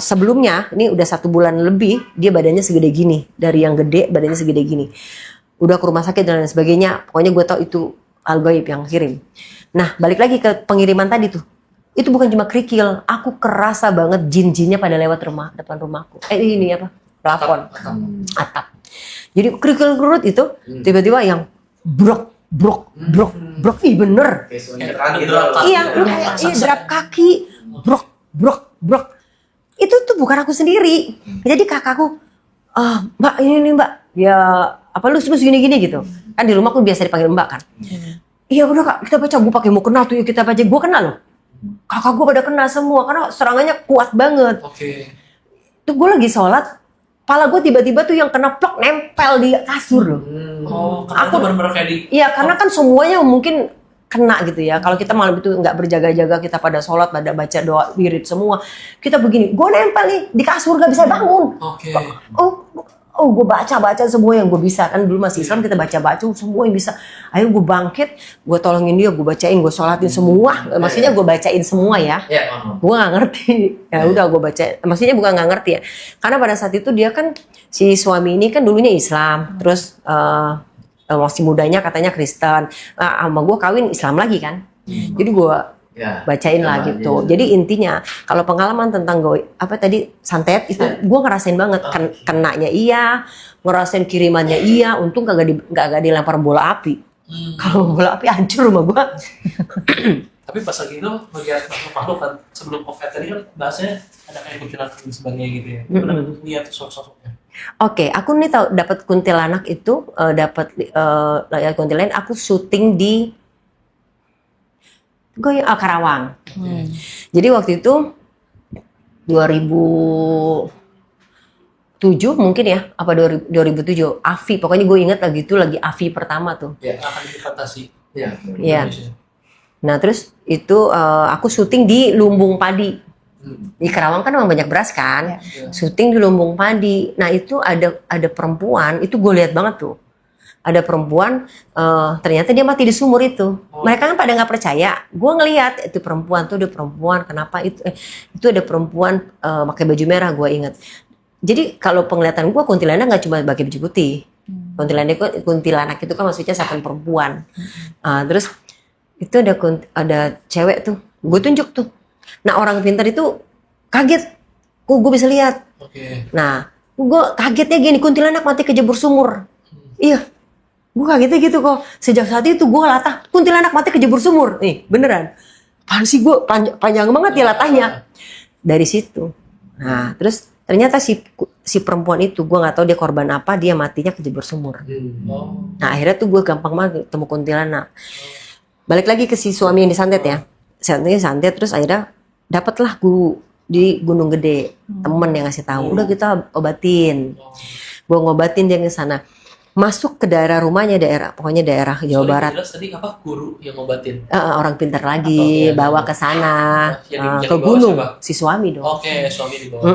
[SPEAKER 3] sebelumnya, ini udah 1 bulan lebih, dia badannya segede gini. Dari yang gede, badannya segede gini. Udah ke rumah sakit dan lain sebagainya. Pokoknya gue tahu itu al-gaib yang kirim. Nah, balik lagi ke pengiriman tadi tuh. Itu bukan cuma kerikil. Aku kerasa banget jin-jinnya pada lewat depan rumahku. Ini apa? Plafon. Atap. Jadi kerikil-kerut itu, tiba-tiba yang brok. Ih bener. Iya, drap kaki. Brok. Itu tuh bukan aku sendiri. Jadi kakakku, mbak ini mbak, ya apa lu gini gitu. Kan di rumah aku biasa dipanggil mbak kan. Iya udah kak, kita baca. Gue pakai mau kenal tuh, kita baca. Gue kenal loh. Kakak gue pada kena semua karena serangannya kuat banget. Tuh gue lagi sholat, kepala gue tiba-tiba tuh yang kena plok nempel di kasur loh.
[SPEAKER 2] Aku bener-bener kayak
[SPEAKER 3] Iya karena kan semuanya mungkin kena gitu ya. Kalau kita malam itu nggak berjaga-jaga, kita pada sholat, pada baca doa wirid semua, kita begini, gue nempel nih di kasur nggak bisa bangun. Gue baca semua yang gue bisa, kan dulu masih Islam kita baca semua yang bisa. Ayo gue bangkit, gue tolongin dia, gue bacain, gue sholatin semua. Maksudnya gue bacain semua ya. Gue nggak ngerti. Ya udah gue baca. Maksudnya bukan nggak ngerti ya. Karena pada saat itu dia kan si suami ini kan dulunya Islam, terus masih mudanya katanya Kristen. Sama gue kawin Islam lagi kan. Jadi gue bacain lah gitu. Jadi intinya kalau pengalaman tentang santet itu gue ngerasain banget. Kenanya iya, ngerasain kirimannya iya. Untung kagak dilempar bola api. Kalau bola api hancur rumah gue.
[SPEAKER 2] Tapi pas lagi itu bagian makhluk kan sebelum COVID tadi kan bahasanya ada kayak kuntilanak dan sebagainya gitu ya. Benar lihat sosok-sosoknya.
[SPEAKER 3] Oke, aku nih tahu dapat kuntilanak itu layar kuntilanak aku syuting di Karawang. Jadi waktu itu 2007 mungkin ya, apa 2007 AVI. Pokoknya gue ingat lagi AVI pertama tuh.
[SPEAKER 2] Ya, akan di fantasi.
[SPEAKER 3] Iya. Nah, terus itu aku syuting di Lumbung Padi. Di Karawang kan memang banyak beras kan. Syuting di Lumbung Padi. Nah, itu ada perempuan, itu gue lihat banget tuh. Ada perempuan, ternyata dia mati di sumur itu. Mereka kan pada nggak percaya. Gue ngelihat itu perempuan tuh, ada perempuan. Kenapa itu ada perempuan pakai baju merah, gue ingat. Jadi kalau penglihatan gue kuntilanak nggak cuma pakai baju putih. Kuntilanak itu kan maksudnya setan perempuan. Terus itu ada cewek tuh, gue tunjuk tuh. Nah orang pintar itu kaget, gue bisa lihat. Nah gue kagetnya gini, kuntilanak mati kejebur sumur. Iya. Gue kagetnya gitu kok. Sejak saat itu gue latah kuntilanak mati kejebur sumur. Nih beneran. Apaan sih gue panjang banget ya latahnya. Dari situ. Nah terus ternyata si perempuan itu gue nggak tahu dia korban apa, dia matinya kejebur sumur. Nah akhirnya tuh gue gampang banget ketemu kuntilanak. Balik lagi ke si suami yang disantet ya. Santet terus akhirnya dapatlah guru di Gunung Gede. Temen yang ngasih tahu. Udah kita obatin. Gue ngobatin dia ke sana. Masuk ke daerah rumahnya, pokoknya daerah Jawa Barat.
[SPEAKER 2] Jelas tadi apa guru yang ngobatin?
[SPEAKER 3] Orang pintar lagi, bawa ke sana, ke gunung. Si suami dong.
[SPEAKER 2] Suami dibawa.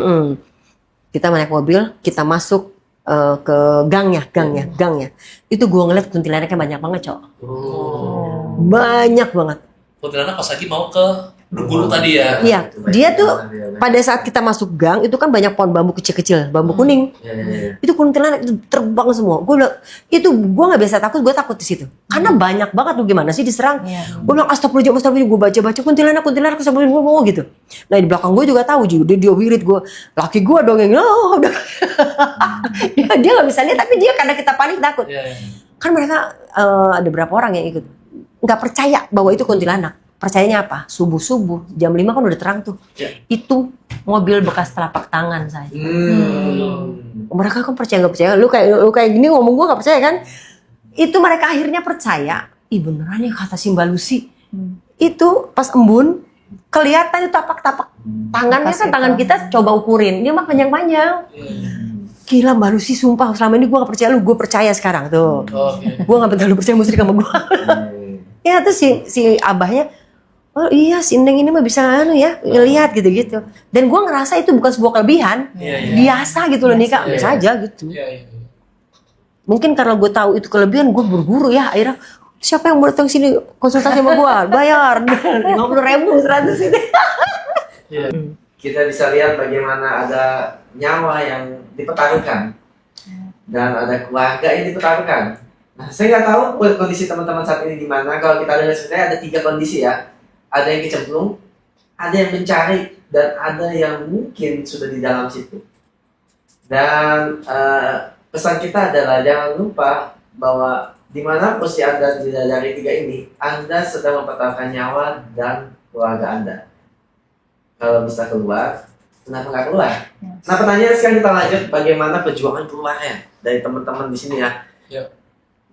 [SPEAKER 3] Kita naik mobil, kita masuk ke gangnya. Itu gue ngeliat kuntilanaknya banyak banget, Cok. Banyak banget.
[SPEAKER 2] Kuntilanak pas lagi mau ke guru tadi ya.
[SPEAKER 3] Iya, dia tuh pada saat kita masuk gang itu kan banyak pohon bambu kecil-kecil, bambu kuning. Itu kuntilanak itu terbang semua. Gue bilang, itu gue nggak biasa takut, gue takut di situ. Karena banyak banget tuh gimana sih diserang. Gue bilang astagfirullahaladzim, gue baca kuntilanak gue gitu. Nah di belakang gue juga tahu juga dia wirid gue, laki gue dong yang udah. dia nggak bisa lihat tapi dia karena kita panik takut. Kan mereka ada berapa orang yang ikut nggak percaya bahwa itu kuntilanak. Percayanya apa? Subuh jam 5 kan udah terang tuh. Itu mobil bekas telapak tangan saya. Mereka kan percaya nggak percaya? Lu kayak gini ngomong gue nggak percaya kan? Itu mereka akhirnya percaya. Ih beneran ya kata si Mbak Lucy. Itu pas embun kelihatan itu tapak-tapak tangannya kan tangan kita coba ukurin. Dia mah panjang-panjang. Gila Mbak Lucy sumpah selama ini gue gak percaya lu, gue percaya sekarang tuh. Gue gak betul percaya musrik sama gue. Ya terus si abahnya, oh iya si Neng ini mah bisa ngelihat gitu-gitu. Dan gue ngerasa itu bukan sebuah kelebihan, biasa gitu loh Nika, biasa aja gitu. Mungkin karena gue tahu itu kelebihan, gue buru-buru ya akhirnya. Siapa yang mau datang sini konsultasi sama gue, bayar 50.000 100 ini.
[SPEAKER 1] Kita bisa lihat bagaimana ada nyawa yang dipertaruhkan dan ada keluarga yang dipertaruhkan. Nah, saya nggak tahu kondisi teman-teman saat ini di mana. Kalau kita lihat sebenarnya ada 3 kondisi ya. Ada yang kecemplung, ada yang mencari, dan ada yang mungkin sudah di dalam situ. Dan pesan kita adalah jangan lupa bahwa dimanapun si Anda dari 3 ini, Anda sedang mempertaruhkan nyawa dan keluarga Anda. Kalau bisa keluar, kenapa nggak keluar? Nah pertanyaan sekarang kita lanjut, bagaimana perjuangan keluarnya dari teman-teman di sini ya?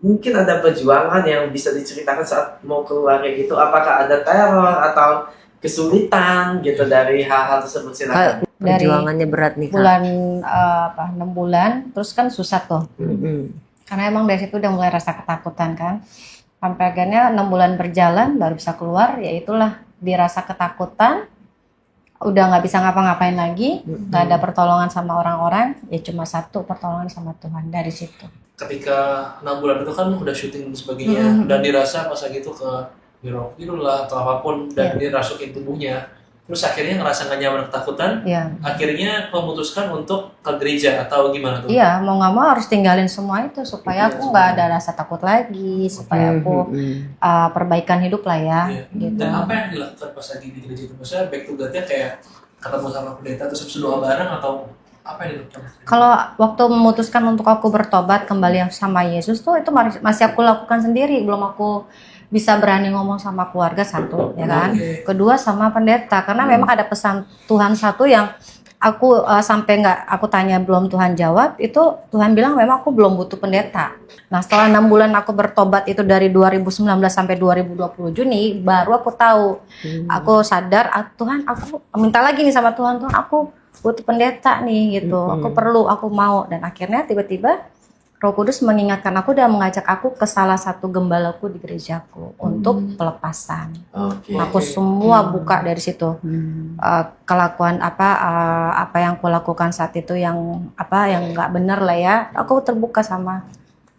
[SPEAKER 1] Mungkin ada perjuangan yang bisa diceritakan saat mau keluar kayak gitu. Apakah ada teror atau kesulitan gitu dari hal-hal tersebut? Silakan.
[SPEAKER 3] Perjuangannya berat nih Kak.
[SPEAKER 4] Bulan 6 bulan, terus kan susah tuh. Karena emang dari situ udah mulai rasa ketakutan kan. Sampai akhirnya 6 bulan berjalan baru bisa keluar, ya itulah dirasa ketakutan. Udah nggak bisa ngapa-ngapain lagi, nggak ada pertolongan sama orang-orang, ya cuma satu pertolongan sama Tuhan dari situ.
[SPEAKER 2] Ketika 6 bulan itu kan udah syuting dan sebagainya, dan dirasa pas lagi itu ke biro lah atau apapun, dan dirasukin tubuhnya, terus akhirnya ngerasa nggak nyaman, ketakutan, akhirnya memutuskan untuk ke gereja atau gimana tuh?
[SPEAKER 4] Iya, mau nggak mau harus tinggalin semua itu supaya aku nggak ada rasa takut lagi, supaya aku perbaikan hidup lah ya. Gitu.
[SPEAKER 2] Dan apa yang dilakukan pas lagi di gereja itu? Maksudnya back to God-nya kayak ketemu sama pendeta terus berdoa bareng atau apa yang dilakukan?
[SPEAKER 4] Kalau waktu memutuskan untuk aku bertobat kembali sama Yesus tuh itu masih aku lakukan sendiri, belum aku bisa berani ngomong sama keluarga satu, ya kan. Kedua sama pendeta, karena memang ada pesan Tuhan satu yang aku sampai nggak aku tanya belum Tuhan jawab, itu Tuhan bilang memang aku belum butuh pendeta. Nah setelah 6 bulan aku bertobat itu dari 2019 sampai 2020 Juni, baru aku tahu, aku sadar, Tuhan aku minta lagi nih sama Tuhan, Tuhan aku butuh pendeta nih gitu, aku perlu, aku mau. Dan akhirnya tiba-tiba Roh Kudus mengingatkan aku dan mengajak aku ke salah satu gembalaku di gerejaku untuk pelepasan. Aku semua buka dari situ. Kelakuan apa yang aku lakukan saat itu yang nggak benar lah ya. Aku terbuka sama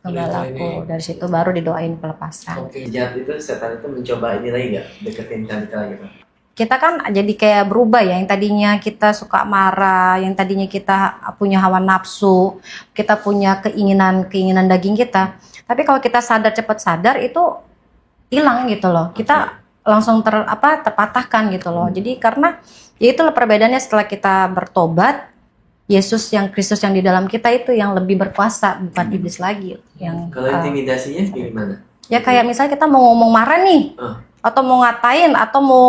[SPEAKER 4] gembalaku. Dari situ baru didoain pelepasan.
[SPEAKER 1] Jahat itu, setan itu mencoba ini lagi nggak, deketin Kanika gitu?
[SPEAKER 4] Kita kan jadi kayak berubah ya, yang tadinya kita suka marah, yang tadinya kita punya hawa nafsu, kita punya keinginan daging kita. Tapi kalau kita cepat sadar itu hilang gitu loh. Kita langsung terpatahkan gitu loh. Jadi karena ya itulah perbedaannya setelah kita bertobat, Kristus yang di dalam kita itu yang lebih berkuasa, bukan iblis lagi.
[SPEAKER 1] Kalau intimidasinya gimana?
[SPEAKER 4] Ya kayak misalnya kita mau ngomong marah nih, atau mau ngatain, atau mau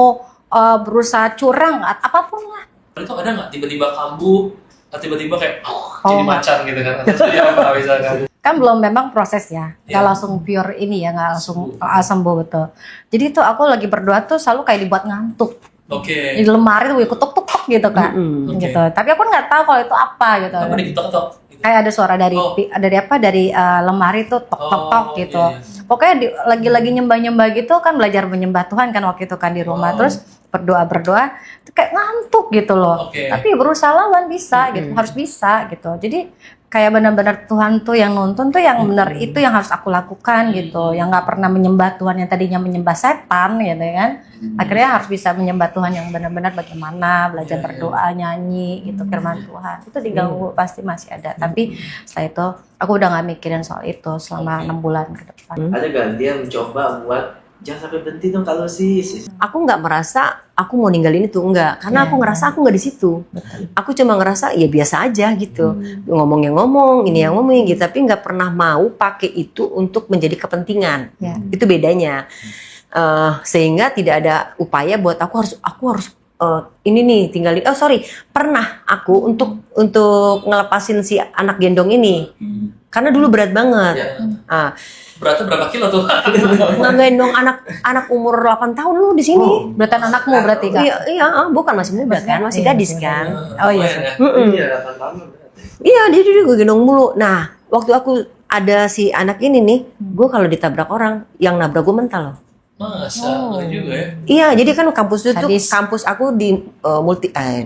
[SPEAKER 4] berusaha curang, apapun lah.
[SPEAKER 2] Itu ada nggak tiba-tiba kambuh, tiba-tiba kayak jadi macan gitu kan? Atau apa misalkan?
[SPEAKER 4] Kan belum memang proses ya, nggak langsung pure ini ya, nggak langsung sembuh betul. Jadi tuh aku lagi berdoa tuh selalu kayak dibuat ngantuk. Di lemari tuh ketuk-tuk gitu kan, gitu. Tapi aku nggak tahu kalau itu apa gitu.
[SPEAKER 2] Apa diketok-ketok?
[SPEAKER 4] Kayak ada suara dari lemari tuh tok-tok gitu. Pokoknya lagi-lagi nyembah-nyembah gitu kan, belajar menyembah Tuhan kan waktu itu kan di rumah. Terus berdoa itu kayak ngantuk gitu loh.
[SPEAKER 2] Oke.
[SPEAKER 4] Tapi berusaha lawan bisa gitu, harus bisa gitu. Jadi kayak benar-benar Tuhan tuh yang nuntun tuh yang benar itu yang harus aku lakukan gitu. Yang nggak pernah menyembah Tuhan yang tadinya menyembah setan gitu kan. Akhirnya harus bisa menyembah Tuhan yang benar-benar bagaimana, belajar berdoa, nyanyi gitu firman Tuhan. Itu diganggu pasti masih ada. Tapi setelah itu aku udah nggak mikirin soal itu selama 6 bulan ke depan.
[SPEAKER 1] Ada gak dia mencoba buat jangan sampai berhenti dong kalau sis.
[SPEAKER 3] Aku nggak merasa aku mau ninggalin itu, enggak, karena aku ngerasa aku nggak di situ. Aku cuma ngerasa ya biasa aja gitu, ngomong yang ngomong, ini yang ngomong gitu, tapi nggak pernah mau pakai itu untuk menjadi kepentingan.
[SPEAKER 4] Ya.
[SPEAKER 3] Itu bedanya. Sehingga tidak ada upaya buat aku harus ini nih tinggalin. Pernah aku untuk ngelepasin si anak gendong ini, karena dulu berat banget.
[SPEAKER 1] Ya.
[SPEAKER 2] Beratnya berapa kilo tuh?
[SPEAKER 3] Ngegendong anak umur 8 tahun lu di sini.
[SPEAKER 4] Berarti anakmu berarti Kak?
[SPEAKER 3] Iya, bukan masih muda kan, masih gadis kan.
[SPEAKER 4] Oh iya.
[SPEAKER 1] Iya, 8 tahun berarti.
[SPEAKER 3] Iya, dia gue gendong mulu. Nah, waktu aku ada si anak ini nih, gue kalau ditabrak orang, yang nabrak gue mental loh.
[SPEAKER 2] Masa, boleh juga ya?
[SPEAKER 3] Iya, jadi kan kampus itu
[SPEAKER 4] Sadis.
[SPEAKER 3] kampus aku di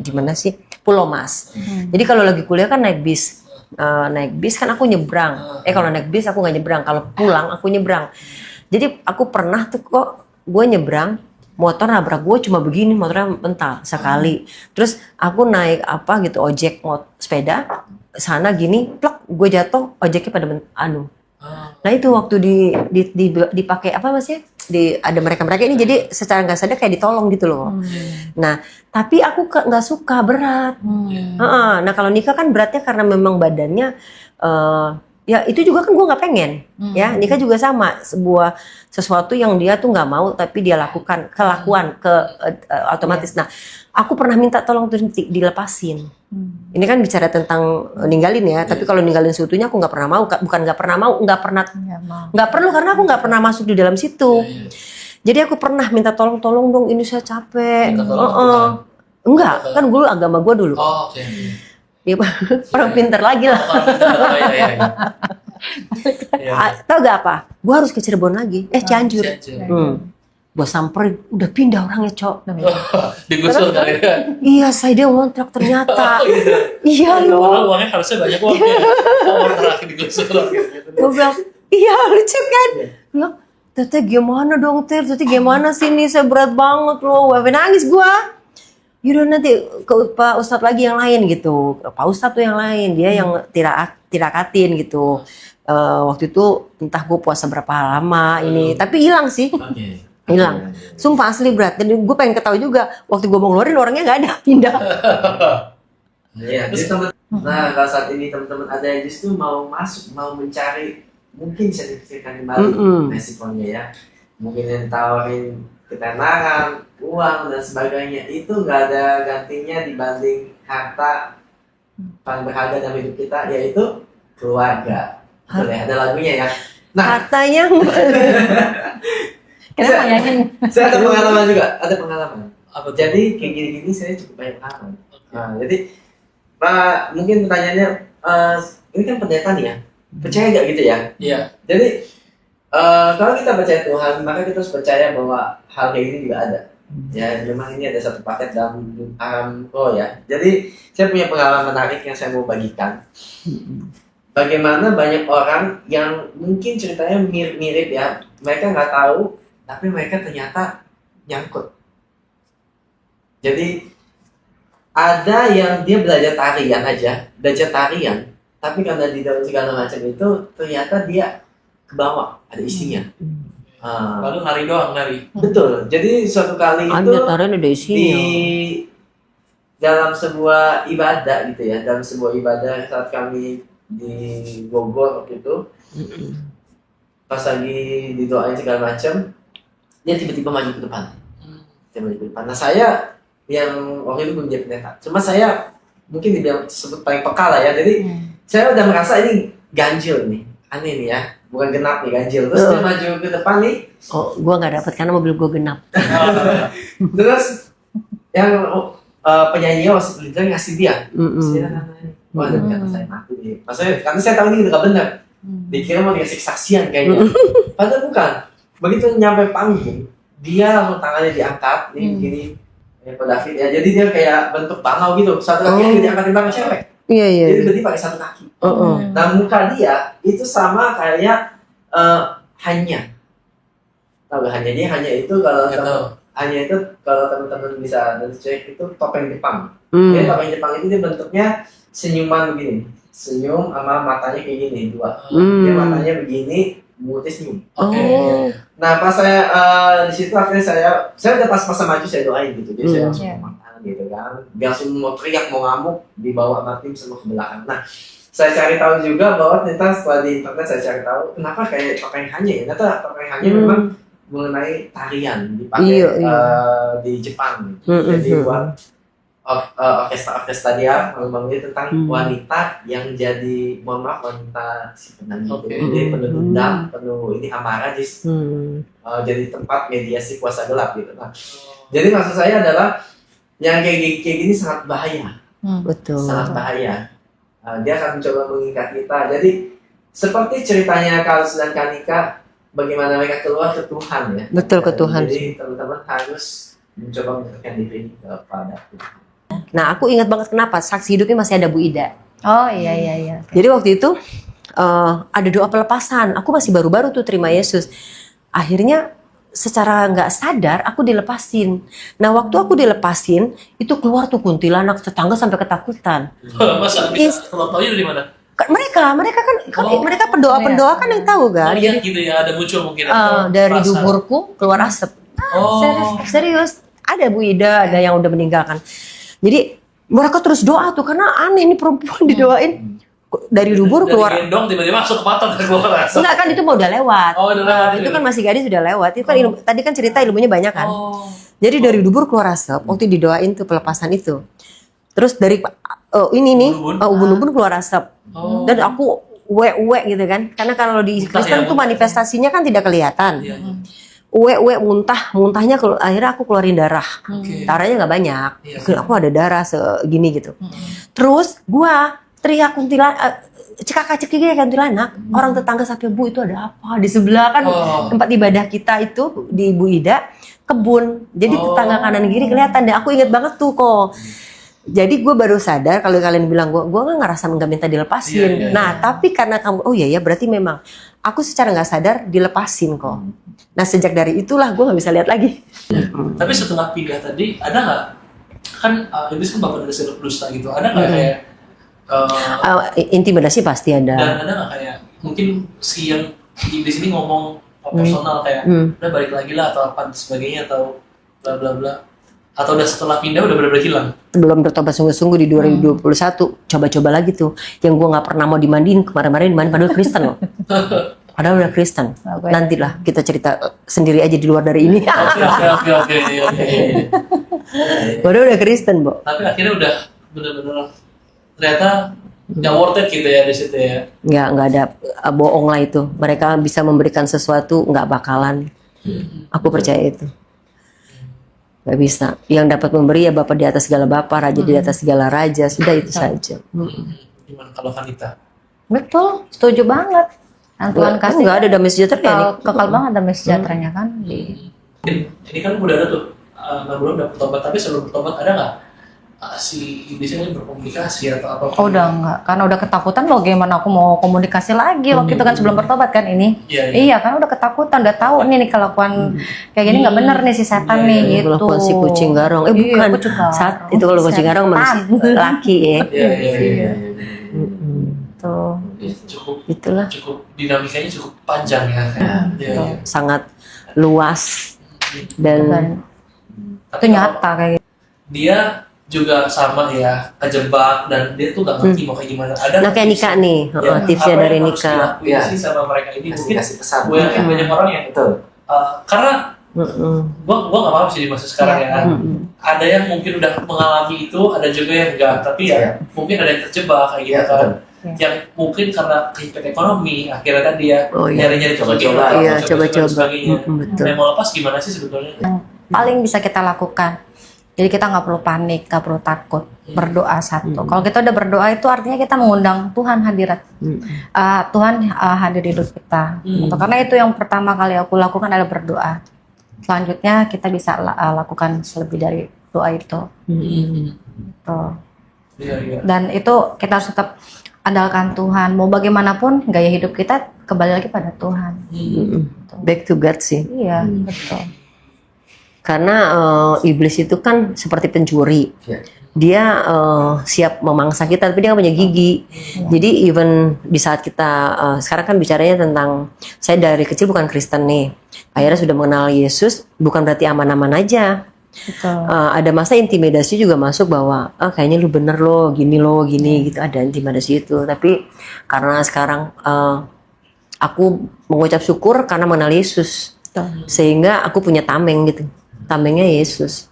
[SPEAKER 3] di mana sih? Pulau Mas. Jadi kalau lagi kuliah kan naik bis. Naik bis kan aku nyebrang. Kalau naik bis aku nggak nyebrang. Kalau pulang aku nyebrang. Jadi aku pernah tuh kok gue nyebrang, motor nabrak gue cuma begini, motornya mental sekali. Terus aku naik ojek sepeda sana gini, plak, gue jatuh, ojeknya pada Nah itu waktu dipakai ada mereka ini, jadi secara nggak sadar kayak ditolong gitu loh. Nah tapi aku nggak suka berat. Nah kalau nikah kan beratnya karena memang badannya ya itu juga kan gue nggak pengen. Ya nikah juga sama, sesuatu yang dia tuh nggak mau tapi dia lakukan otomatis. Nah aku pernah minta tolong tuh dilepasin. Ini kan bicara tentang ninggalin ya, tapi kalau ninggalin seutuhnya aku nggak pernah mau, nggak perlu karena aku nggak pernah masuk di dalam situ. Jadi aku pernah minta tolong dong, ini saya capek. Enggak, kan dulu agama gue dulu.
[SPEAKER 2] Oh, oke.
[SPEAKER 3] Ya, orang pinter lagi lah. Tahu gak apa? Gue harus ke Cirebon lagi. Cianjur. Gue samperin, udah pindah orangnya, Cok.
[SPEAKER 2] Digusur kali ya.
[SPEAKER 3] Iya, saya dia ngontrak ternyata. Iya loh.
[SPEAKER 2] Uangnya harusnya banyak uangnya. Orang terakhir digusur gitu.
[SPEAKER 3] Gue bilang, iya lucu kan? Bilang, Tete gimana dong Tete gimana sih ini, saya berat banget loh. Wah, nangis gue. Yaudah nanti ke Pak Ustadz lagi yang lain gitu. Pak Ustadz tuh yang lain, dia yang tirakatin gitu. Waktu itu entah gue puasa berapa lama ini, tapi hilang sih. Hilang, sumpah asli berat. Dan gue pengen ketahui juga, waktu gue mau ngeluarin orangnya nggak ada, pindah.
[SPEAKER 1] Iya, nah kalau saat ini teman-teman ada yang justru mau mencari mungkin sertifikat kembali resikonya ya. Mungkin yang tawarin ketenaran, uang dan sebagainya, itu nggak ada gantinya dibanding harta paling berharga dalam hidup kita, yaitu keluarga. Boleh ada lagunya ya. Nah,
[SPEAKER 3] Hartanya
[SPEAKER 4] Kenapa yakin?
[SPEAKER 1] saya ada pengalaman juga, jadi kayak gini-gini saya cukup banyak pengalaman. Nah, jadi mungkin pertanyaannya, ini kan pendeta nih ya, percaya nggak gitu ya?
[SPEAKER 2] Iya.
[SPEAKER 1] Jadi kalau kita percaya Tuhan, maka kita harus percaya bahwa hal kayak gini juga ada. Ya, memang ini ada satu paket dalam ya. Jadi saya punya pengalaman menarik yang saya mau bagikan. Bagaimana banyak orang yang mungkin ceritanya mirip-mirip ya, mereka nggak tahu, tapi mereka ternyata nyangkut. Jadi ada yang dia belajar tarian, tapi karena di dalam segala macam itu ternyata dia ke bawah, ada isinya.
[SPEAKER 2] Lalu nari.
[SPEAKER 1] Betul. Jadi suatu kali itu
[SPEAKER 3] tarian ada isinya.
[SPEAKER 1] di dalam sebuah ibadah gitu ya, saat kami di Bogor waktu itu, pas lagi didoain segala macam, dia tiba-tiba maju ke depan. Nah saya yang waktu itu belum jadi pendeta, cuma saya mungkin dibilang sebut paling peka lah ya. Jadi saya udah merasa ini ganjil nih, aneh nih ya, bukan genap nih, ganjil. Terus dia maju ke depan nih.
[SPEAKER 3] Oh, gue nggak dapet karena mobil gue genap.
[SPEAKER 1] Terus yang penyanyi waktu itu ngasih dia, wah ada kata saya mati nih. Maksudnya karena saya tahu ini nggak benar. Dikira mau dikasih kesaksian kayaknya. Padahal bukan. Begitu nyampe panggung, dia langsung tangannya diangkat, nih begini. Yang David ya. Jadi dia kayak bentuk bangau gitu. Satu kaki diangkatin bangau cewek.
[SPEAKER 3] Iya iya.
[SPEAKER 1] Jadi berarti pakai satu kaki.
[SPEAKER 3] Heeh.
[SPEAKER 1] Nah muka dia itu sama kayak Hanya. Tahu gak Hanya? Dia Hanya itu kalau
[SPEAKER 2] Nggak tahu.
[SPEAKER 1] Hanya itu kalau teman-teman bisa dan cek itu topeng Jepang.
[SPEAKER 3] Hmm.
[SPEAKER 1] Jadi topeng Jepang itu dia bentuknya senyuman begini. Senyum sama matanya kayak gini dua. Dia matanya begini, mulutnya senyum.
[SPEAKER 2] Oke.
[SPEAKER 3] Oh.
[SPEAKER 1] Nah pas saya di situ akhirnya saya udah pas masa maju saya doain gitu. Jadi saya langsung
[SPEAKER 4] Iya.
[SPEAKER 1] makan gitu kan. Dia langsung mau teriak mau ngamuk dibawa sama tim semua ke belakang. Nah saya cari tahu juga bahwa ternyata setelah di internet saya cari tahu kenapa kayak topeng Hanya ya. Ternyata topeng Hanya memang mengenai tarian dipakai
[SPEAKER 3] Iya, iya.
[SPEAKER 1] di Jepang.
[SPEAKER 3] Hmm,
[SPEAKER 1] Jadi
[SPEAKER 3] hmm,
[SPEAKER 1] buat orkestra dia ngomongin tentang wanita yang jadi mohon maaf wanita si penyanyi
[SPEAKER 2] Oke.
[SPEAKER 1] itu jadi penuh dendam, penuh ini amarah jadi tempat mediasi kuasa gelap gitu. Nah, jadi maksud saya adalah yang kayak gini sangat bahaya,
[SPEAKER 3] Betul.
[SPEAKER 1] sangat bahaya. Dia akan mencoba mengikat kita. Jadi seperti ceritanya Carlos dan Kanika, bagaimana mereka keluar ke Tuhan ya.
[SPEAKER 3] Betul, ke Tuhan.
[SPEAKER 1] Jadi teman-teman harus mencoba mendekatkan diri kepada Tuhan.
[SPEAKER 3] Nah, aku ingat banget kenapa saksi hidupnya masih ada Bu Ida.
[SPEAKER 4] Oh iya.
[SPEAKER 3] Jadi waktu itu ada doa pelepasan. Aku masih baru-baru tuh terima Yesus. Akhirnya secara nggak sadar aku dilepasin. Nah, waktu aku dilepasin itu keluar tuh kuntilanak, tetangga sampai ketakutan.
[SPEAKER 2] Masa bisa kalau tahu dari mana?
[SPEAKER 3] Mereka kan
[SPEAKER 2] Oh.
[SPEAKER 3] mereka pendoa kan yang tahu kan.
[SPEAKER 2] Lihat gitu ya, ada muncul mungkin. atau
[SPEAKER 3] Dari
[SPEAKER 2] perasaan.
[SPEAKER 3] duburku keluar asap.
[SPEAKER 2] Oh.
[SPEAKER 3] Serius. Ada Bu Ida, ada yang udah meninggalkan. Jadi mereka terus doa tuh karena aneh ini perempuan didoain dari dubur keluar.
[SPEAKER 2] Dari gendong tiba-tiba masuk ke mata dan keluar asap.
[SPEAKER 3] Enggak kan itu mau udah lewat.
[SPEAKER 2] Oh, udah lewat
[SPEAKER 3] Itu
[SPEAKER 2] itu.
[SPEAKER 3] kan masih gadis sudah lewat. Itu kan tadi kan cerita ilmunya banyak kan.
[SPEAKER 2] Oh.
[SPEAKER 3] Jadi dari dubur keluar asap. Waktu didoain tuh pelepasan itu. Terus dari ini nih
[SPEAKER 2] Ubun-ubun.
[SPEAKER 3] ubun-ubun keluar asap.
[SPEAKER 2] Oh.
[SPEAKER 3] Dan aku uwe gitu kan. Karena kalau di
[SPEAKER 2] Muntah
[SPEAKER 3] Kristen
[SPEAKER 2] ya,
[SPEAKER 3] tuh
[SPEAKER 2] muntah.
[SPEAKER 3] manifestasinya kan tidak kelihatan.
[SPEAKER 2] Iya.
[SPEAKER 3] Uwe muntahnya akhirnya aku keluarin darah.
[SPEAKER 2] Oke.
[SPEAKER 3] Darahnya nggak banyak.
[SPEAKER 2] Iya.
[SPEAKER 3] Aku ada darah segini gitu. Terus gua teriak kuntilanak, cekak-cekik kayak kuntilanak. Orang tetangga sampai Bu itu ada apa? Di sebelah kan
[SPEAKER 2] Oh.
[SPEAKER 3] tempat ibadah kita itu di Bu Ida kebun. Jadi
[SPEAKER 2] Oh.
[SPEAKER 3] tetangga kanan kiri kelihatan. Dan aku inget banget tuh kok. Jadi gue baru sadar kalau kalian bilang gue nggak ngerasa nggak minta dilepasin.
[SPEAKER 2] Iya.
[SPEAKER 3] Nah tapi karena kamu, oh iya ya berarti memang aku secara nggak sadar dilepasin kok. Nah sejak dari itulah gue nggak bisa lihat lagi.
[SPEAKER 2] Tapi setelah pindah tadi, ada nggak? Kan iblis kan bapak dari seluk dusta gitu. Ada nggak kayak
[SPEAKER 3] Intimidasi pasti
[SPEAKER 2] dan
[SPEAKER 3] ada.
[SPEAKER 2] ada nggak kayak mungkin si yang iblis ini ngomong personal kayak udah balik lagi lah atau apa dan sebagainya atau bla bla bla, atau udah setelah pindah udah benar-benar hilang?
[SPEAKER 3] Belum bertobat sungguh-sungguh di 2021. Coba-coba lagi tuh. Yang gue nggak pernah mau dimandiin kemarin-kemarin dimandiin padahal Kristen loh. Padahal udah Kristen.
[SPEAKER 4] Oke.
[SPEAKER 3] Nantilah kita cerita sendiri aja di luar dari ini.
[SPEAKER 2] Oke.
[SPEAKER 3] Padahal udah Kristen, Bo.
[SPEAKER 2] Tapi akhirnya udah benar-benar ternyata nggak worth it gitu ya di situ ya.
[SPEAKER 3] Nggak ada bohong lah itu. Mereka bisa memberikan sesuatu nggak bakalan. Aku percaya itu. Nggak bisa. Yang dapat memberi ya Bapak di atas segala Bapak, Raja di atas segala Raja. Sudah itu saja.
[SPEAKER 2] Gimana kalau Kanita?
[SPEAKER 4] Betul, setuju banget. Yang Tuhan kasih
[SPEAKER 3] Nggak ada damai sejahtera ya, Nik?
[SPEAKER 4] kekal banget damai sejahteranya kan.
[SPEAKER 2] Ini kan udah ada tuh 6 bulan udah bertobat, tapi sebelum bertobat ada nggak si iblis ini berkomunikasi atau apa?
[SPEAKER 4] Oh udah enggak, karena udah ketakutan loh gimana aku mau komunikasi lagi waktu itu kan sebelum bertobat kan ini.
[SPEAKER 2] Iya.
[SPEAKER 4] Kan udah ketakutan, udah tahu nih kelakuan kayak gini nggak bener nih si setan nih gitu.
[SPEAKER 3] Kalau si kucing garong,
[SPEAKER 4] Iya,
[SPEAKER 3] bukan.
[SPEAKER 4] kucing garong.
[SPEAKER 3] Saat itu kalau kucing garong manusia laki ya.
[SPEAKER 2] Iya.
[SPEAKER 4] Tuh.
[SPEAKER 2] Cukup
[SPEAKER 3] Itulah
[SPEAKER 2] dinamikanya cukup panjang ya. Iya.
[SPEAKER 3] sangat luas dan
[SPEAKER 4] Itu nyata kayak gitu.
[SPEAKER 2] Dia juga sama ya, kejebak dan dia tuh gak ngerti mau kayak gimana. Ada
[SPEAKER 3] nah kayak Nika nih, tipsnya dari Nika.
[SPEAKER 2] Ya sih sama mereka ini mungkin
[SPEAKER 1] kasih pesan.
[SPEAKER 2] gue yakin banyak orang yang
[SPEAKER 1] Betul.
[SPEAKER 2] karena gua gak paham sih di masa sekarang ya. Ada yang mungkin udah mengalami itu, ada juga yang enggak, tapi ya mungkin ada yang terjebak kayak gitu
[SPEAKER 1] Iya,
[SPEAKER 2] kan.
[SPEAKER 1] betul.
[SPEAKER 2] Yang mungkin karena kehidupan ekonomi akhirnya kan dia
[SPEAKER 3] Oh, iya.
[SPEAKER 2] nyari-nyari
[SPEAKER 1] Coba-coba.
[SPEAKER 3] Iya,
[SPEAKER 2] dan
[SPEAKER 3] coba-coba.
[SPEAKER 2] sebagainya.
[SPEAKER 3] Betul.
[SPEAKER 2] Nah, mau lepas gimana sih sebetulnya?
[SPEAKER 4] Paling bisa kita lakukan. Jadi kita nggak perlu panik, nggak perlu takut, berdoa satu. Kalau kita udah berdoa itu artinya kita mengundang Tuhan hadirat, Tuhan hadir di hidup kita. Gitu. Karena itu yang pertama kali aku lakukan adalah berdoa. Selanjutnya kita bisa lakukan lebih dari doa itu. Tuh.
[SPEAKER 2] Iya.
[SPEAKER 4] Dan itu kita harus tetap andalkan Tuhan. Mau bagaimanapun gaya hidup kita kembali lagi pada Tuhan.
[SPEAKER 3] Back to God sih.
[SPEAKER 4] Iya, betul.
[SPEAKER 3] Karena iblis itu kan seperti pencuri.
[SPEAKER 1] Ya.
[SPEAKER 3] Dia siap memangsa kita, tapi dia nggak punya gigi. Jadi even di saat kita sekarang kan bicaranya tentang saya dari kecil bukan Kristen nih, akhirnya sudah mengenal Yesus, bukan berarti aman-aman aja.
[SPEAKER 4] Betul.
[SPEAKER 3] Ada masa intimidasi juga masuk bahwa kayaknya lu bener lo, gini gitu, ada intimidasi itu. Tapi karena sekarang aku mengucap syukur karena mengenal Yesus, sehingga aku punya tameng gitu, tamengnya Yesus,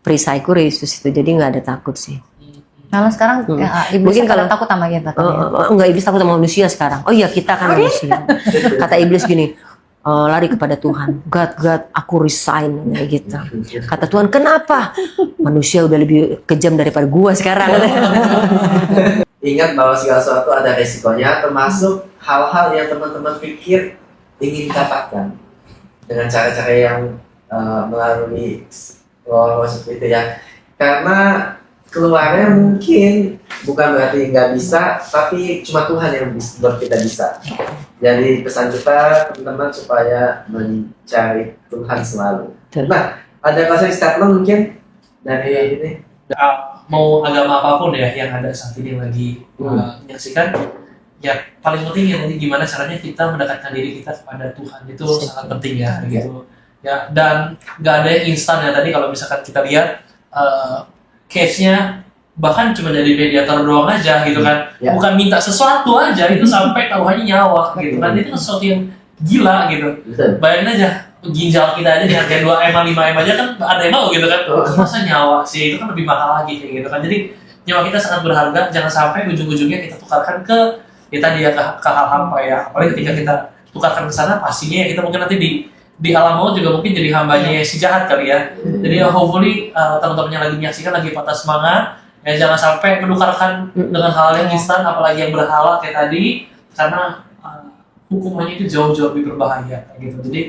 [SPEAKER 3] perisaiku Yesus itu, jadi nggak ada takut sih.
[SPEAKER 4] Kalau sekarang iblis
[SPEAKER 3] Mungkin kalau
[SPEAKER 4] takut sama kita.
[SPEAKER 3] Enggak, iblis takut sama manusia sekarang. Oh iya, kita kan manusia. Kata iblis gini, lari kepada Tuhan. God, aku resign kayak gitu. Kata Tuhan, kenapa? Manusia udah lebih kejam daripada gua sekarang.
[SPEAKER 1] Ingat bahwa segala sesuatu ada resikonya, termasuk hal-hal yang teman-teman pikir ingin dapatkan dengan cara-cara yang melalui roh seperti itu ya. Karena keluarnya mungkin bukan berarti nggak bisa, tapi cuma Tuhan yang buat kita bisa. Jadi pesan kita teman-teman supaya mencari Tuhan selalu. Nah, ada closing statement mungkin dari ini?
[SPEAKER 2] Mau agama apapun ya yang ada saat ini yang lagi menyaksikan, ya paling penting ya nanti gimana caranya kita mendekatkan diri kita kepada Tuhan, itu sangat penting ya gitu. Ya, dan nggak ada yang instan ya tadi kalau misalkan kita lihat case-nya bahkan cuma jadi mediator doang aja gitu kan, bukan minta sesuatu aja itu sampai taruhannya nyawa gitu kan, itu sesuatu yang gila gitu. Bayangin aja ginjal kita aja dihargai 2M 5M aja kan ada yang mau gitu kan, masa nyawa sih, itu kan lebih mahal lagi kayak gitu kan. Jadi nyawa kita sangat berharga, jangan sampai ujung-ujungnya kita tukarkan ke kita ke hal-hal kayak, apalagi ketika kita tukarkan ke sana pastinya kita mungkin nanti di alam maut juga mungkin jadi hambanya si jahat kali ya. Jadi hopefully teman-teman yang lagi menyaksikan lagi patah semangat ya, jangan sampai menukarkan dengan hal yang instan, apalagi yang berhala kayak tadi, karena hukumannya itu jauh-jauh lebih berbahaya kayak gitu. Jadi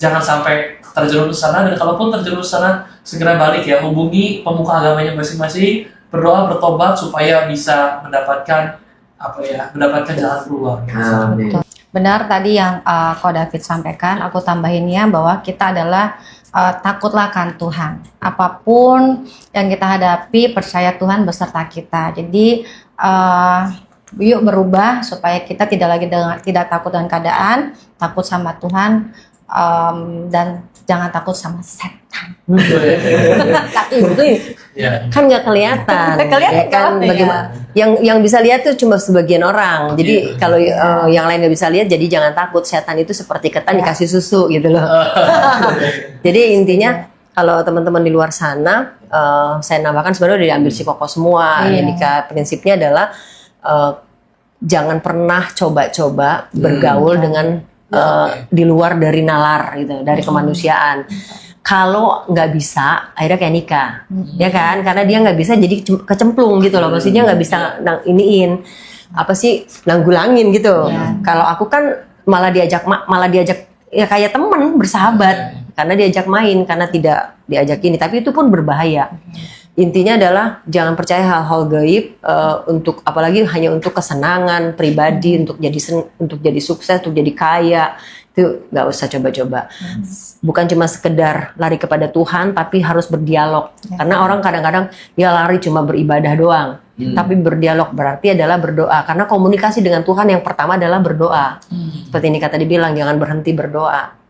[SPEAKER 2] jangan sampai terjerumus sana, dan kalaupun terjerumus sana segera balik ya, hubungi pemuka agamanya masing-masing, berdoa, bertobat supaya bisa mendapatkan mendapatkan jalan keluar.
[SPEAKER 4] Benar tadi yang Ko David sampaikan, aku tambahinnya bahwa kita adalah takutlah akan Tuhan. Apapun yang kita hadapi, percaya Tuhan beserta kita. Jadi yuk berubah supaya kita tidak takut dengan keadaan, takut sama Tuhan, dan jangan takut sama setan.
[SPEAKER 3] Itu kan nggak kelihatan. Ya kan, bagaimana? Yang bisa lihat tuh cuma sebagian orang. Jadi kalau yang lain nggak bisa lihat, jadi jangan takut. Setan itu seperti ketan dikasih susu gitu loh. Jadi intinya kalau teman-teman di luar sana, saya nambahkan sebenarnya udah diambil si Koko semua. Jadi prinsipnya adalah jangan pernah coba-coba bergaul dengan di luar dari nalar gitu, dari kemanusiaan. Kalau nggak bisa, akhirnya kayak nikah, ya kan? Karena dia nggak bisa, jadi kecemplung gitu loh. Maksudnya nggak bisa nanggulangin gitu. Kalau aku kan malah diajak ya kayak temen bersahabat, karena diajak main, karena tidak diajak ini. Tapi itu pun berbahaya. Intinya adalah jangan percaya hal-hal gaib untuk apalagi hanya untuk kesenangan pribadi, untuk jadi sukses, untuk jadi kaya. Itu nggak usah coba-coba. Bukan cuma sekedar lari kepada Tuhan, tapi harus berdialog. Karena orang kadang-kadang dia lari cuma beribadah doang. Tapi berdialog berarti adalah berdoa. Karena komunikasi dengan Tuhan yang pertama adalah berdoa. Seperti ini kata dibilang, jangan berhenti berdoa.